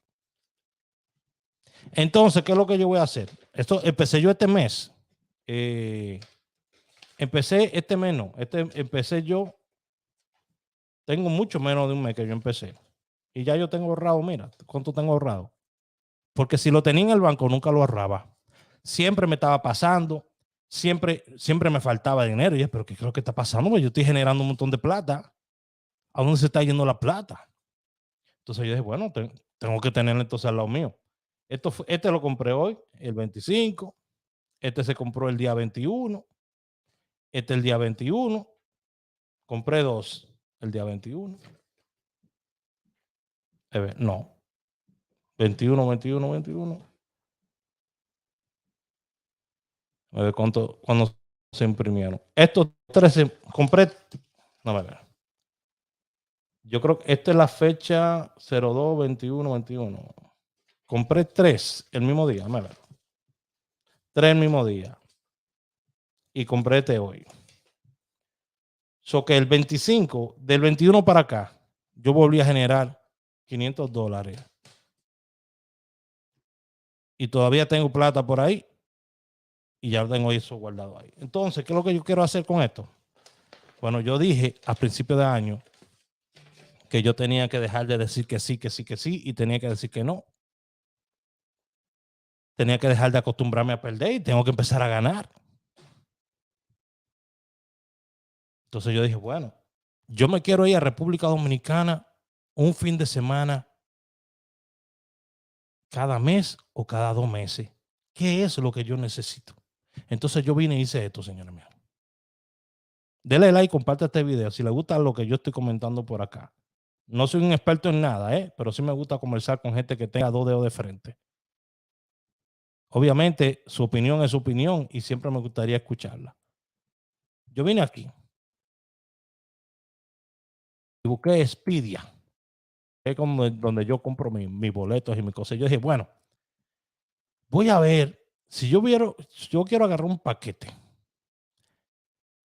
A: Entonces, ¿qué es lo que yo voy a hacer? Esto empecé yo este mes. Empecé este mes, no. Empecé yo. Tengo mucho menos de un mes que yo empecé. Y ya yo tengo ahorrado, mira, ¿cuánto tengo ahorrado? Porque si lo tenía en el banco, nunca lo ahorraba. Siempre me estaba pasando. Siempre me faltaba dinero. Y yo, pero ¿qué creo que está pasando? Pues yo estoy generando un montón de plata. ¿A dónde se está yendo la plata? Entonces yo dije, bueno, tengo que tener entonces al lado mío. Este lo compré hoy, el 25. Este se compró el día 21. Este el día 21. Compré 2 el día 21. No. 21, 21, 21. A ver cuándo se imprimieron. Estos 13 compré. No me veo. Yo creo que esta es la fecha 02, 21, 21. Compré 3 el mismo día. Me veo. 3 el mismo día. Y compré este hoy. So que el 25, del 21 para acá, yo volví a generar $500. Y todavía tengo plata por ahí. Y ya tengo eso guardado ahí. Entonces, ¿qué es lo que yo quiero hacer con esto? Bueno, yo dije a principio de año que yo tenía que dejar de decir que sí, que sí, que sí, y tenía que decir que no. Tenía que dejar de acostumbrarme a perder y tengo que empezar a ganar. Entonces yo dije, bueno, yo me quiero ir a República Dominicana un fin de semana cada mes o cada 2 meses. ¿Qué es lo que yo necesito? Entonces yo vine y hice esto, señores míos. Dele like, comparte este video si le gusta lo que yo estoy comentando por acá. No soy un experto en nada, pero sí me gusta conversar con gente que tenga 2 dedos de frente. Obviamente, su opinión es su opinión y siempre me gustaría escucharla. Yo vine aquí y busqué Expedia, que es como donde yo compro mis boletos y mis cosas. Yo dije, bueno, voy a ver si yo quiero agarrar un paquete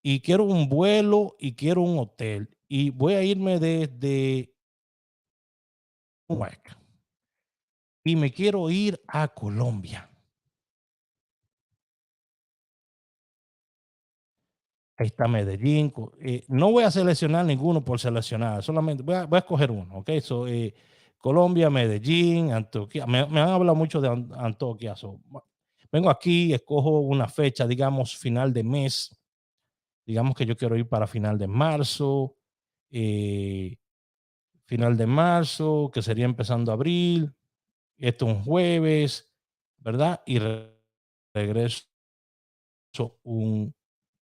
A: y quiero un vuelo y quiero un hotel y voy a irme desde Nueva y me quiero ir a Colombia. Ahí está Medellín. No voy a seleccionar ninguno por seleccionar, solamente voy a escoger uno, ¿ok? Colombia, Medellín, Antioquia. Me han hablado mucho de Antioquia. Vengo aquí, escojo una fecha, digamos, final de mes. Digamos que yo quiero ir para final de marzo. Final de marzo, que sería empezando abril. Esto un jueves, ¿verdad? Y regreso un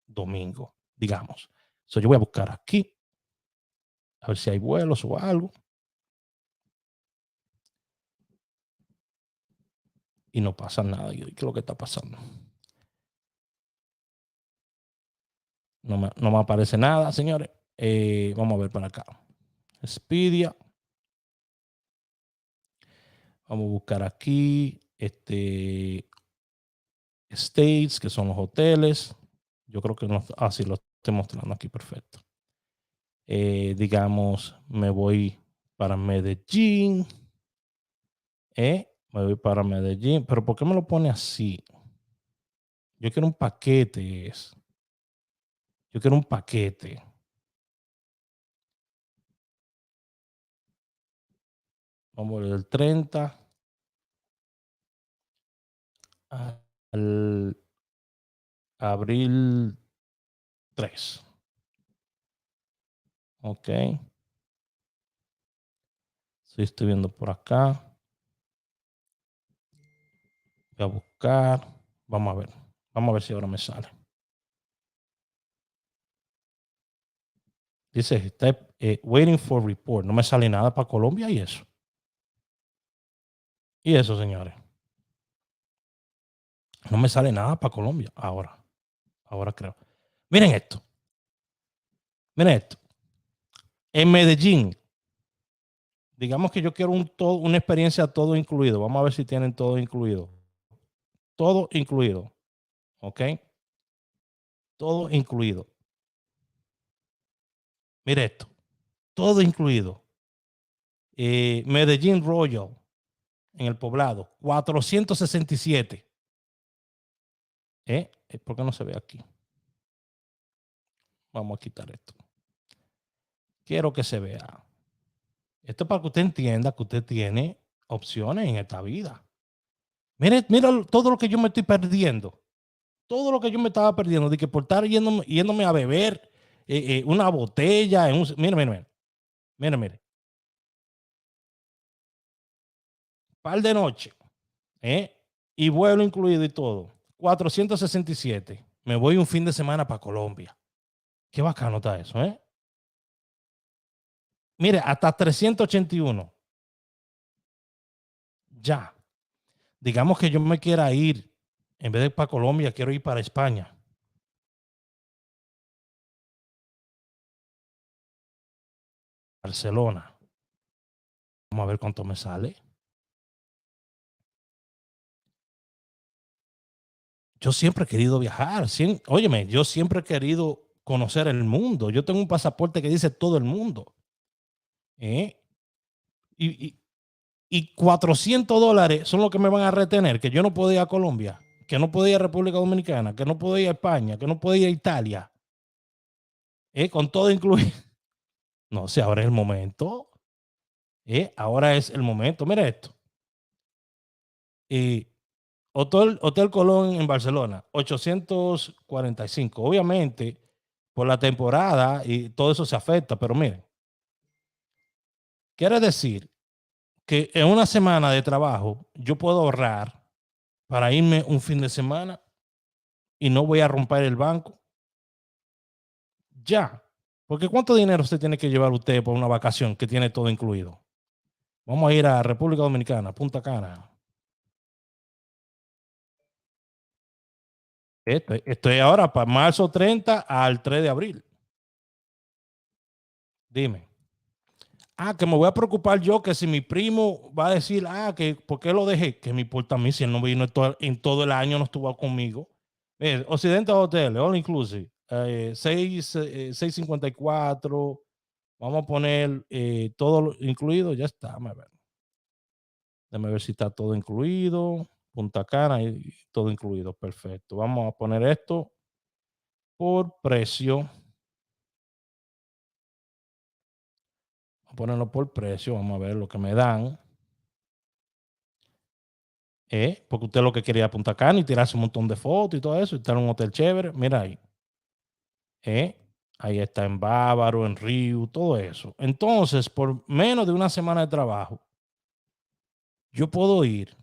A: domingo, digamos. Yo voy a buscar aquí, a ver si hay vuelos o algo. Y no pasa nada. ¿Qué es lo que está pasando? No me aparece nada, señores. Vamos a ver para acá. Expedia. Vamos a buscar aquí. States, que son los hoteles. Yo creo que no. Sí, los estoy mostrando aquí, perfecto. Digamos, me voy para Medellín. Me voy para Medellín. Pero ¿por qué me lo pone así? Yo quiero un paquete. Yo quiero un paquete. Vamos a ver, del 30 al abril 3. Ok. Sí, estoy viendo por acá. Voy a buscar. Vamos a ver. Vamos a ver si ahora me sale. Dice, está waiting for report. No me sale nada para Colombia y eso. Y eso, señores. No me sale nada para Colombia. Ahora creo. Miren esto. Miren esto. En Medellín, digamos que yo quiero una experiencia todo incluido. Vamos a ver si tienen todo incluido. Todo incluido. ¿Ok? Todo incluido. Mire esto. Todo incluido. Medellín Royal en el Poblado. 467. ¿Por qué no se ve aquí? Vamos a quitar esto. Quiero que se vea. Esto es para que usted entienda que usted tiene opciones en esta vida. Mira todo lo que yo me estoy perdiendo. Todo lo que yo me estaba perdiendo de que por estar yéndome a beber una botella. Mire. Par de noche. Y vuelo incluido y todo. 467. Me voy un fin de semana para Colombia. Qué bacano está eso, Mire, hasta 381. Ya. Digamos que yo me quiera ir, en vez de para Colombia, quiero ir para España. Barcelona. Vamos a ver cuánto me sale. Yo siempre he querido viajar. Óyeme, yo siempre he querido conocer el mundo. Yo tengo un pasaporte que dice todo el mundo. Y $400 son los que me van a retener, que yo no puedo ir a Colombia, que no puedo ir a República Dominicana, que no puedo ir a España, que no puedo ir a Italia. Con todo incluido. No sé, ahora es el momento. Ahora es el momento. Mira esto. Hotel Colón en Barcelona, 845. Obviamente, por la temporada y todo eso se afecta, pero miren, quiere decir que en una semana de trabajo yo puedo ahorrar para irme un fin de semana y no voy a romper el banco. Ya. Porque ¿cuánto dinero se tiene que llevar usted por una vacación que tiene todo incluido? Vamos a ir a República Dominicana, Punta Cana. Estoy ahora para marzo 30 al 3 de abril. Dime. Que me voy a preocupar yo que si mi primo va a decir, que ¿por qué lo dejé? Que me importa a mí si él no vino en todo el año, no estuvo conmigo. Occidental Hotel, all inclusive, 654. Vamos a poner todo incluido, ya está. Déjame ver si está todo incluido. Punta Cana y todo incluido, perfecto. Vamos a poner esto por precio. Vamos a ponerlo por precio, vamos a ver lo que me dan. Porque usted lo que quería a Punta Cana y tirarse un montón de fotos y todo eso, y estar en un hotel chévere. Mira ahí. Ahí está en Bávaro, en Río, todo eso. Entonces, por menos de una semana de trabajo, yo puedo ir.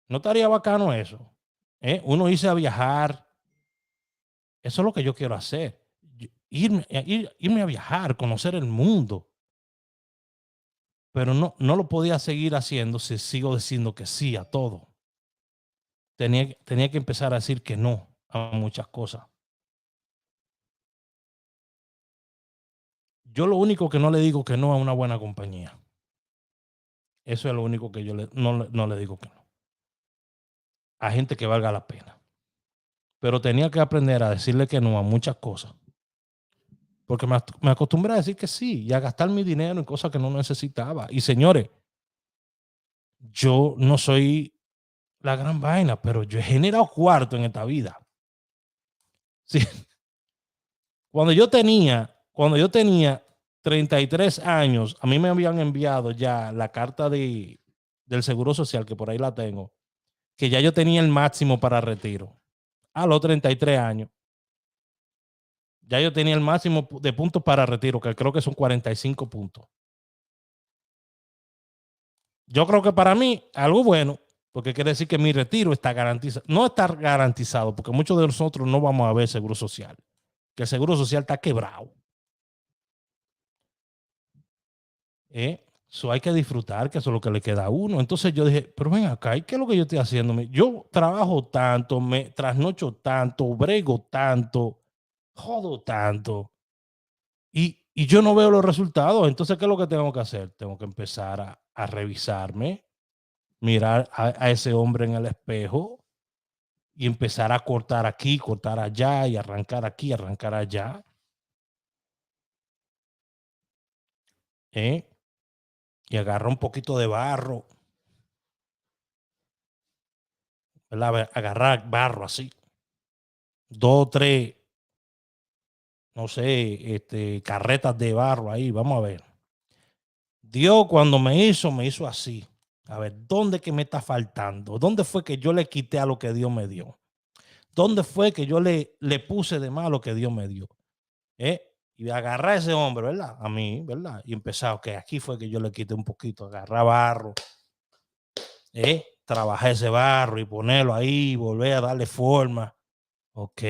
A: ¿No estaría bacano eso? Uno irse a viajar. Eso es lo que yo quiero hacer. Irme a viajar, conocer el mundo. Pero no lo podía seguir haciendo si sigo diciendo que sí a todo. Tenía que empezar a decir que no a muchas cosas. Yo lo único que no le digo que no a una buena compañía. Eso es lo único que yo no le digo que no. A gente que valga la pena. pero tenía que aprender a decirle que no a muchas cosas. Porque me acostumbré a decir que sí y a gastar mi dinero en cosas que no necesitaba. Y señores, yo no soy la gran vaina, pero yo he generado cuarto en esta vida. Sí. Cuando yo tenía 33 años, a mí me habían enviado ya la carta del Seguro Social, que por ahí la tengo, que ya yo tenía el máximo para retiro. A los 33 años. Ya yo tenía el máximo de puntos para retiro, que creo que son 45 puntos. Yo creo que para mí, algo bueno, porque quiere decir que mi retiro está garantizado. No está garantizado, porque muchos de nosotros no vamos a ver seguro social, que el seguro social está quebrado. Eso hay que disfrutar, que eso es lo que le queda a uno. Entonces yo dije, pero ven acá, ¿y qué es lo que yo estoy haciendo? Yo trabajo tanto, me trasnocho tanto, brego tanto, jodo tanto, y yo no veo los resultados. Entonces, ¿qué es lo que tengo que hacer? Tengo que empezar a revisarme, mirar a ese hombre en el espejo y empezar a cortar aquí, cortar allá y arrancar aquí, arrancar allá. Y agarrar un poquito de barro, ¿verdad? Agarrar barro así, 2, 3, no sé, carretas de barro ahí, vamos a ver. Dios cuando me hizo así. A ver, ¿dónde que me está faltando? ¿Dónde fue que yo le quité a lo que Dios me dio? ¿Dónde fue que yo le puse de más lo que Dios me dio? Y agarrar a ese hombre, ¿verdad? A mí, ¿verdad? Y empezar, ok, aquí fue que yo le quité un poquito, agarrar barro, trabajar ese barro y ponerlo ahí, volver a darle forma. Ok,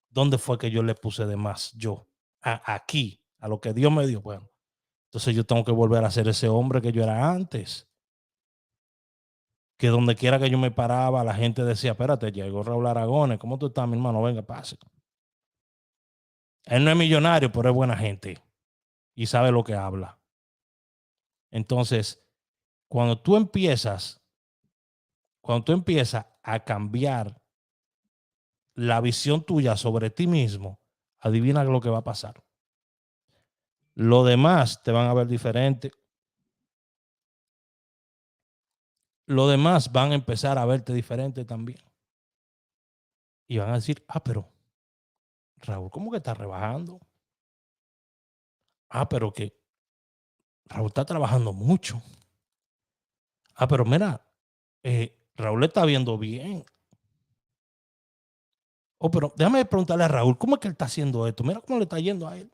A: ¿dónde fue que yo le puse de más? Yo, aquí, a lo que Dios me dio. Bueno, entonces yo tengo que volver a ser ese hombre que yo era antes. Que donde quiera que yo me paraba, la gente decía, espérate, llegó Raúl Aragones, ¿cómo tú estás, mi hermano? Venga, pase. Él no es millonario, pero es buena gente y sabe lo que habla. Entonces, cuando tú empiezas a cambiar la visión tuya sobre ti mismo, adivina lo que va a pasar. Los demás te van a ver diferente. Los demás van a empezar a verte diferente también. Y van a decir, pero Raúl, ¿cómo que está rebajando? Pero que Raúl está trabajando mucho. Pero mira, Raúl está viendo bien. Pero déjame preguntarle a Raúl, ¿cómo es que él está haciendo esto? Mira cómo le está yendo a él.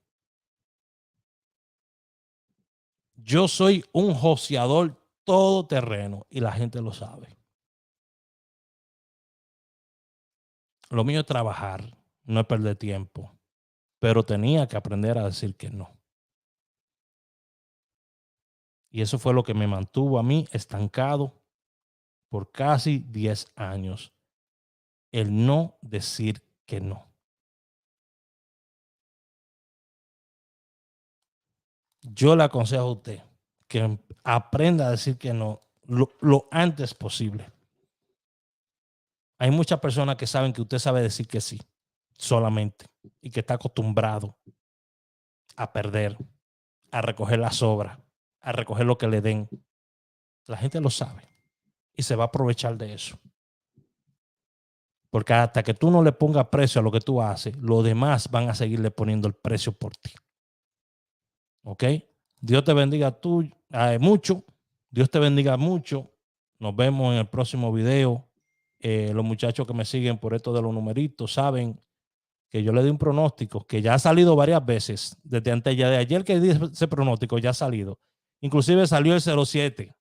A: Yo soy un joseador todoterreno y la gente lo sabe. Lo mío es trabajar, no es perder tiempo, pero tenía que aprender a decir que no. Y eso fue lo que me mantuvo a mí estancado por casi 10 años. El no decir que no. Yo le aconsejo a usted que aprenda a decir que no lo antes posible. Hay muchas personas que saben que usted sabe decir que sí solamente y que está acostumbrado a perder, a recoger las sobras, a recoger lo que le den. La gente lo sabe y se va a aprovechar de eso. Porque hasta que tú no le pongas precio a lo que tú haces, los demás van a seguirle poniendo el precio por ti. ¿Ok? Dios te bendiga mucho. Dios te bendiga mucho. Nos vemos en el próximo video. Los muchachos que me siguen por esto de los numeritos saben que yo le di un pronóstico que ya ha salido varias veces. Desde antes ya de ayer que di ese pronóstico ya ha salido. Inclusive salió el 07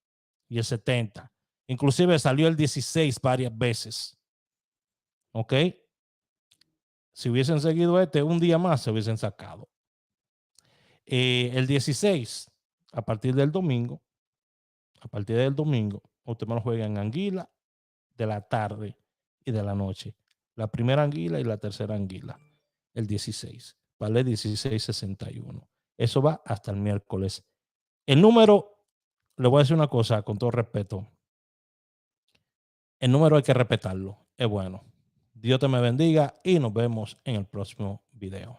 A: y el 70. Inclusive salió el 16 varias veces. ¿Ok? Si hubiesen seguido un día más, se hubiesen sacado. El 16, a partir del domingo, usted me lo juega en anguila de la tarde y de la noche. La primera anguila y la tercera anguila. El 16. Vale 16.61. Eso va hasta el miércoles. El número, le voy a decir una cosa con todo respeto. El número hay que respetarlo. Es bueno. Dios te me bendiga y nos vemos en el próximo video.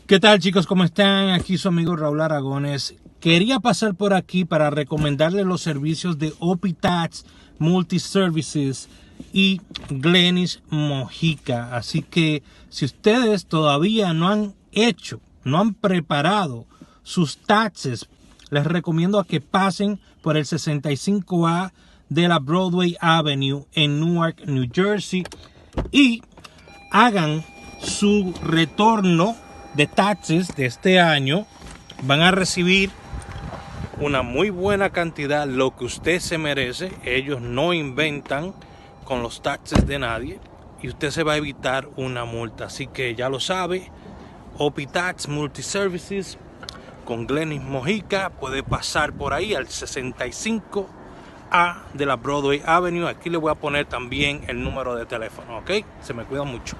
B: ¿Qué tal, chicos? ¿Cómo están? Aquí su amigo Raúl Aragones. Quería pasar por aquí para recomendarles los servicios de OP-Tax Multi-Services y Glenis Mojica. Así que si ustedes todavía no han preparado sus taxes, les recomiendo a que pasen por el 65A de la Broadway Avenue en Newark, New Jersey, y hagan su retorno de taxes de este año. Van a recibir una muy buena cantidad, lo que usted se merece. Ellos no inventan con los taxes de nadie y usted se va a evitar una multa. Así que ya lo sabe, OP-Tax Multi-Services con Glenis Mojica. Puede pasar por ahí al 65A de la Broadway Avenue. Aquí le voy a poner también el número de teléfono, ¿ok? Se me cuida mucho.